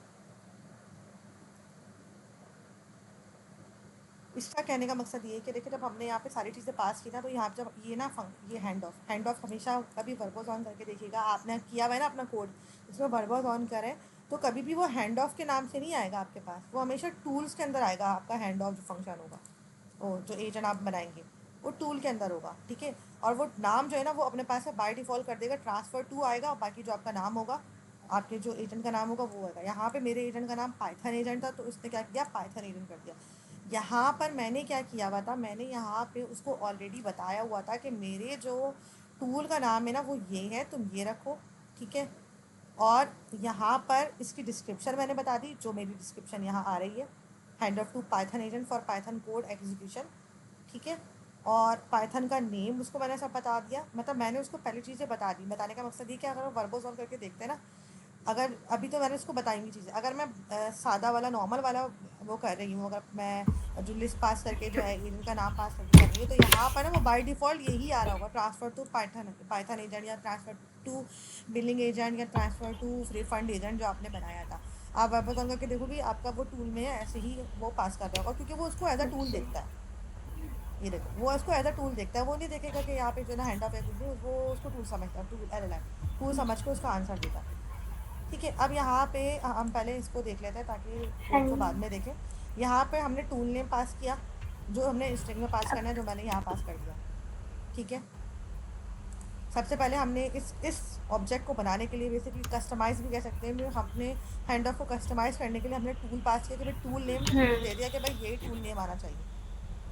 इसका कहने का मकसद ये है कि देखिए, जब हमने यहाँ पे सारी चीज़ें पास की ना, तो यहाँ पे जब ये ना ये हैंड ऑफ हमेशा कभी वर्बोज ऑन करके देखिएगा, आपने किया हुआ है ना अपना कोड, इसमें वर्बोज ऑन करें तो कभी भी वो हैंड ऑफ के नाम से नहीं आएगा आपके पास, वो हमेशा टूल्स के अंदर आएगा। आपका हैंड ऑफ जो फंक्शन होगा, वो जो एजेंट आप बनाएंगे वो टूल के अंदर होगा, ठीक है। और वो नाम जो है ना वो अपने पास से बाय डिफ़ॉल्ट कर देगा, ट्रांसफ़र टू आएगा, और बाकी जो आपका नाम होगा, आपके जो एजेंट का नाम होगा वो होगा। यहाँ पे मेरे एजेंट का नाम पाइथन एजेंट था, तो उसने क्या किया, पाइथन एजेंट कर दिया। यहाँ पर मैंने क्या किया हुआ था, मैंने यहाँ पे उसको ऑलरेडी बताया हुआ था कि मेरे जो टूल का नाम है ना वो ये है, तुम ये रखो, ठीक है। और यहाँ पर इसकी डिस्क्रिप्शन मैंने बता दी, जो मेरी डिस्क्रिप्शन यहाँ आ रही है, hand off to Python agent for Python code execution, ठीक है। और पाइथन का नेम उसको मैंने सब बता दिया, मतलब मैंने उसको पहली चीज़ें बता दी। बताने का मकसद ये कि अगर वो वर्बोज ऑन करके देखते हैं ना, अगर अभी तो मैंने इसको बताएंगी चीज़ें, अगर मैं सादा वाला नॉर्मल वाला वो कर रही हूँ, अगर मैं जो लिस्ट पास करके जो है एजेंट का नाम पास करके कर रही हूँ, तो यहाँ पर ना वो बाय डिफ़ॉल्ट यही आ रहा होगा, ट्रांसफ़र टू पाइथन एजेंट, या ट्रांसफ़र टू बिलिंग एजेंट, या ट्रांसफ़र टू रिफंड एजेंट जो आपने बनाया था। आप वापस ऑन करके देखोगे आपका वो टूल में ऐसे ही वो पास कर रहा होगा, क्योंकि वो उसको एज अ टूल देखता है। ये देखो, वो उसको एज अ टूल देखता है, वो नहीं देखेगा कि यहाँ पे जो ना हैंड ऑफ है कुछ नहीं, वो उसको टूल समझता है, टूल एल टूल समझ के उसका आंसर देता है। ठीक है, अब यहाँ पे हम पहले इसको देख लेते हैं ताकि हाँ कोड को बाद में देखें। यहाँ पे हमने टूल नेम पास किया, जो हमने स्ट्रिंग में पास करना है, जो मैंने यहाँ पास कर दिया। ठीक है, सबसे पहले हमने इस ऑब्जेक्ट को बनाने के लिए बेसिकली कस्टमाइज़ भी कह सकते हैं, हमने हैंड ऑफ को कस्टमाइज़ करने के लिए हमने टूल पास किया कि भाई टूल नेम दे दिया कि भाई यही टूल नेम आना चाहिए।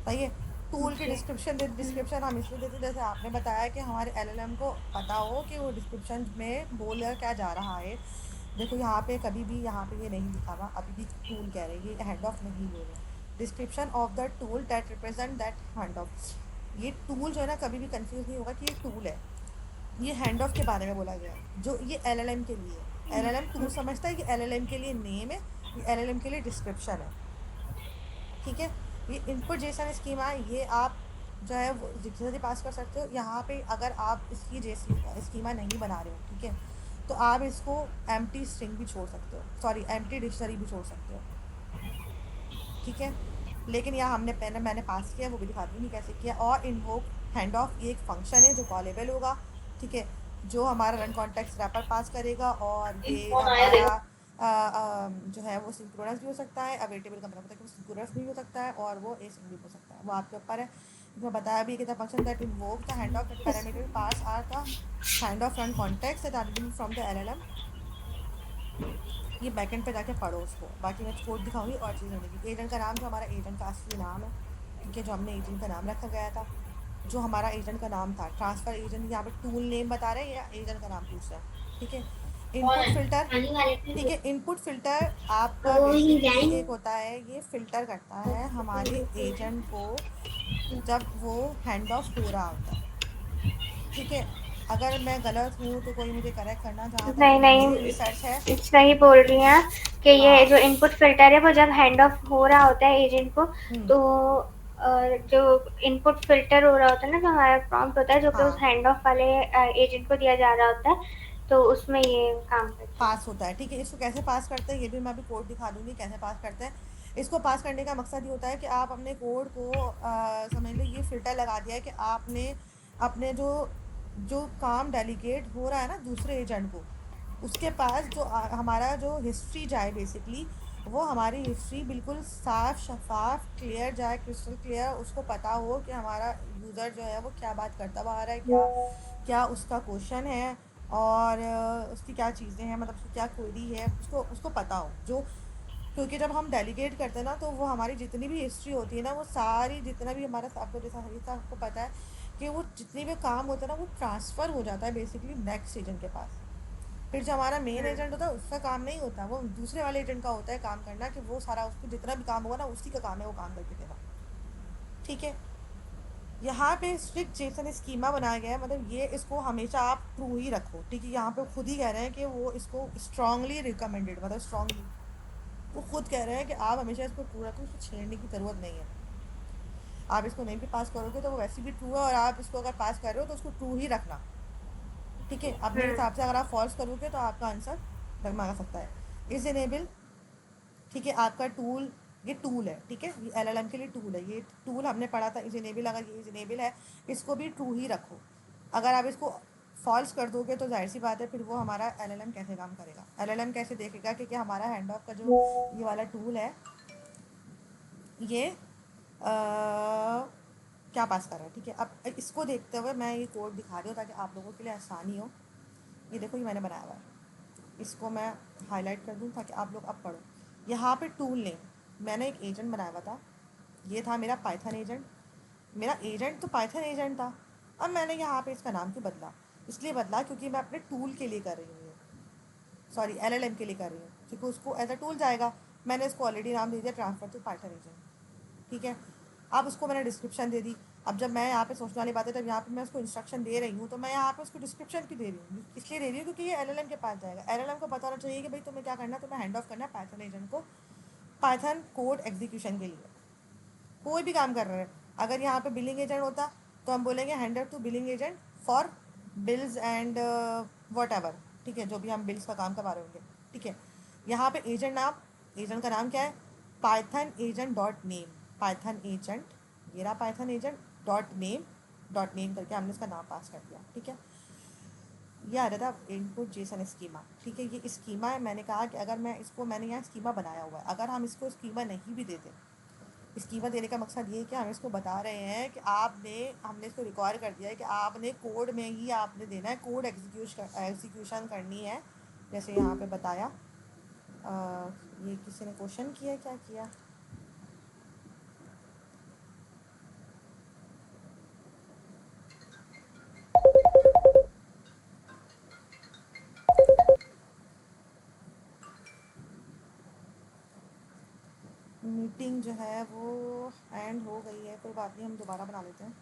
सही है। टूल की डिस्क्रिप्शन हम इसलिए देते हैं, जैसे आपने बताया कि हमारे एलएलएम को पता हो कि वो डिस्क्रिप्शन में बोल क्या जा रहा है। देखो यहाँ पे कभी भी यहाँ पे ये नहीं लिखा हुआ, अभी भी टूल कह रहे हैं, ये हैंड ऑफ नहीं बोल रहे। Description of the tool that represent that hand of. ये टूल जो है ना, कभी भी कंफ्यूज नहीं होगा कि ये टूल है। ये हैंड ऑफ के बारे में बोला गया है, जो ये एलएलएम के लिए है। एलएलएम टूल समझता है कि एलएलएम के लिए नेम है, ये एलएलएम के लिए डिस्क्रिप्शन है। ठीक है, ये इनपुट जेसन स्कीमा है, ये आप जो है वो जितने भी पास कर सकते हो। यहाँ पे अगर आप इसकी जैसी स्कीमा नहीं बना रहे हो, ठीक है, तो आप इसको एम्प्टी स्ट्रिंग भी छोड़ सकते हो, सॉरी एम्प्टी डिक्शनरी भी छोड़ सकते हो। ठीक है, लेकिन यहाँ हमने मैंने पास किया, वो भी दिखा दूँगी कैसे किया। और इन्वोक हैंड ऑफ ये एक फंक्शन है जो कॉलेबल होगा। ठीक है, जो हमारा रन कॉन्टेक्स्ट रैपर पास करेगा, और ये हमारा जो है वो सिंक्रोनस भी हो सकता है। अवेटेबल का मतलब होता है कि वो सिंक्रोनस भी हो सकता है और वो एसिंक भी हो सकता है, वो आपके ऊपर है। इसमें बताया भी कि the function that invoke the hand off parameter pass are the hand off run context that from the LLM. ये बैकेंड पे जाके पढ़ो उसको, बाकी मैं कोड दिखाऊंगी और चीज़ होने की। एजेंट का नाम जो हमारा एजेंट का असली नाम है, ठीक है, जो हमने एजेंट का नाम रखा गया था, जो हमारा एजेंट का नाम था। ट्रांसफ़र एजेंट यहाँ पे टूल नेम बता रहे हैं या एजेंट का नाम पूछ रहा है। ठीक है, इनपुट फ़िल्टर। ठीक है, इनपुट फ़िल्टर आपका बेसिकली एक होता है, ये फ़िल्टर करता है हमारे एजेंट को जब वो हैंड ऑफ हो रहा होता है। ठीक है, अगर मैं गलत हूँ तो कोई मुझे करेक्ट करना, जहाँ तक नहीं मेरी नहीं, रिसर्च है। सही बोल रही हैं कि ये हाँ। जो इनपुट फिल्टर है वो जब हैंड ऑफ हो रहा होता है एजेंट को, हम्म। तो जो इनपुट फिल्टर हो रहा होता है ना, जो हमारा प्रॉम्प्ट होता है जो कि उस हाँ, हैंड ऑफ वाले एजेंट को दिया जा रहा होता है, तो उसमें ये काम करता है। पास होता है। ठीक है, इसको कैसे पास करते हैं ये भी मैं अभी कोड दिखा दूंगी कैसे पास करते हैं। इसको पास करने का मकसद ये होता है कि आप अपने कोड को समझ लो ये फ़िल्टर लगा दिया है कि आपने अपने जो जो काम डेलीगेट हो रहा है ना दूसरे एजेंट को, उसके पास जो हमारा जो हिस्ट्री जाए बेसिकली, वो हमारी हिस्ट्री बिल्कुल साफ शफाफ क्लियर जाए, क्रिस्टल क्लियर, उसको पता हो कि हमारा यूज़र जो है वो क्या बात करता हुआ आ रहा है, क्या क्या उसका क्वेश्चन है, और उसकी क्या चीज़ें हैं, मतलब उसकी क्या क्वेरी है, उसको उसको पता हो जो। क्योंकि जब हम डेलीगेट करते हैं ना, तो वो हमारी जितनी भी हिस्ट्री होती है ना, वो सारी जितना भी हमारा, आपको जैसा हरीसा आपको पता है कि वो जितनी भी काम होता है ना, वो ट्रांसफ़र हो जाता है बेसिकली नेक्स्ट एजेंट के पास। फिर जो हमारा मेन एजेंट होता है उसका काम नहीं होता, वो दूसरे वाले एजेंट का होता है काम करना, कि वो सारा उसको जितना भी काम होगा ना उसी का काम है वो काम करके देना। ठीक है, यहाँ पे स्ट्रिक्ट जेसन स्कीमा बनाया गया है, मतलब ये इसको हमेशा आप ट्रू ही रखो। ठीक है, यहाँ पे खुद ही कह रहे हैं कि वो इसको स्ट्रांगली रिकमेंडेड, मतलब स्ट्रांगली वो खुद कह रहे हैं कि आप हमेशा इसको ट्रू रखो, इसको छेड़ने की ज़रूरत नहीं है। आप इसको नहीं भी पास करोगे तो वो वैसे भी ट्रू है, और आप इसको अगर पास कर रहे हो तो उसको ट्रू ही रखना। ठीक है, अब मेरे हिसाब से अगर आप फॉल्स करोगे तो आपका आंसर डगमगा सकता है। Is enable. ठीक है, आपका टूल, ये टूल है, ठीक है, ये एलएलएम के लिए टूल है, ये टूल हमने पढ़ा था इज इनेबल। अगर ये इज इनेबल है, इसको भी ट्रू ही रखो। अगर आप इसको फॉल्स कर दोगे तो जाहिर सी बात है फिर वो हमारा एलएलएम कैसे काम करेगा, एलएलएम कैसे देखेगा कि क्या हमारा हैंड ऑफ का जो ये वाला टूल है ये क्या पास कर रहा है। ठीक है, अब इसको देखते हुए मैं ये कोड दिखा रही हूँ ताकि आप लोगों के लिए आसानी हो। ये देखो, ये मैंने बनाया हुआ है, इसको मैं हाईलाइट कर दूँ ताकि आप लोग अब पढ़ो। यहाँ पे टूल नेम मैंने एक एजेंट बनाया हुआ था, ये था मेरा पाइथन एजेंट। मेरा एजेंट तो पाइथन एजेंट था, अब मैंने यहाँ पे इसका नाम क्यों बदला, इसलिए बदला क्योंकि मैं अपने टूल के लिए कर रही हूँ, सॉरी एलएलएम के लिए कर रही हूँ, क्योंकि उसको एज अ टूल जाएगा। मैंने इसको ऑलरेडी नाम दे दिया ट्रांसफ़र टू पाइथन एजेंट। ठीक है, अब उसको मैंने डिस्क्रिप्शन दे दी अब जब मैं यहाँ पे सोचने वाली बात है, तब यहाँ पे मैं उसको इंस्ट्रक्शन दे रही हूँ, तो मैं यहाँ पे उसको डिस्क्रिप्शन क्यों दे रही हूँ? इसलिए दे रही हूँ क्योंकि ये एलएलएम के पास जाएगा। एलएलएम को पता होना चाहिए कि भाई तुम्हें क्या करना है, तुम्हें हैंड ऑफ करना है पाइथन एजेंट को पाइथन कोड एग्जीक्यूशन के लिए। कोई भी काम कर रहे हैं, अगर यहाँ पे बिलिंग एजेंट होता तो हम बोलेंगे hand to billing agent for bills and whatever, ठीक है, जो भी हम बिल्स का काम करवा रहे होंगे, ठीक है। यहाँ पे एजेंट नाम, एजेंट का नाम क्या है, Python agent dot name, Python agent, ये रहा पाइथन एजेंट डॉट नेम करके हमने इसका नाम पास कर दिया, ठीक है। ये आ रहा था इनपुट जेसन स्कीमा, ठीक है। ये स्कीमा है, मैंने कहा कि अगर मैं इसको, मैंने यहाँ स्कीमा बनाया हुआ है, अगर हम इसको स्कीमा नहीं भी देते, स्कीमा देने का मकसद ये है कि हम इसको बता रहे हैं कि हमने इसको रिक्वायर कर दिया है कि आपने कोड में ही आपने देना है, कोड एग्जीक्यूशन करनी है, जैसे यहाँ पे बताया। ये किसी ने क्वेश्चन किया, क्या किया? मीटिंग जो है वो एंड हो गई है, कोई बात नहीं, हम दोबारा बना लेते हैं।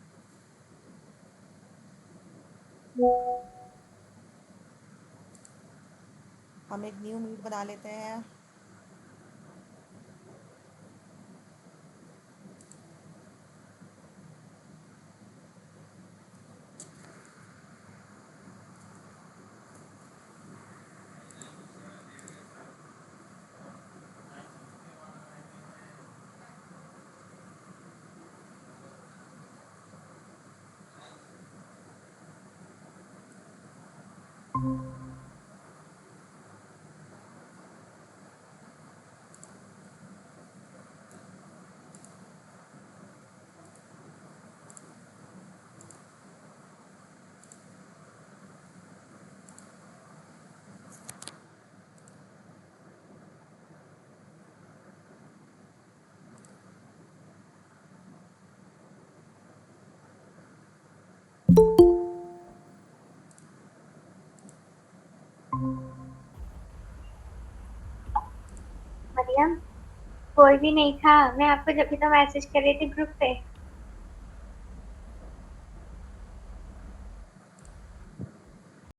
हम एक न्यू मीट बना लेते हैं। मरियम, कोई भी नहीं था, मैं आपको जब भी तो मैसेज कर रही थी ग्रुप पे।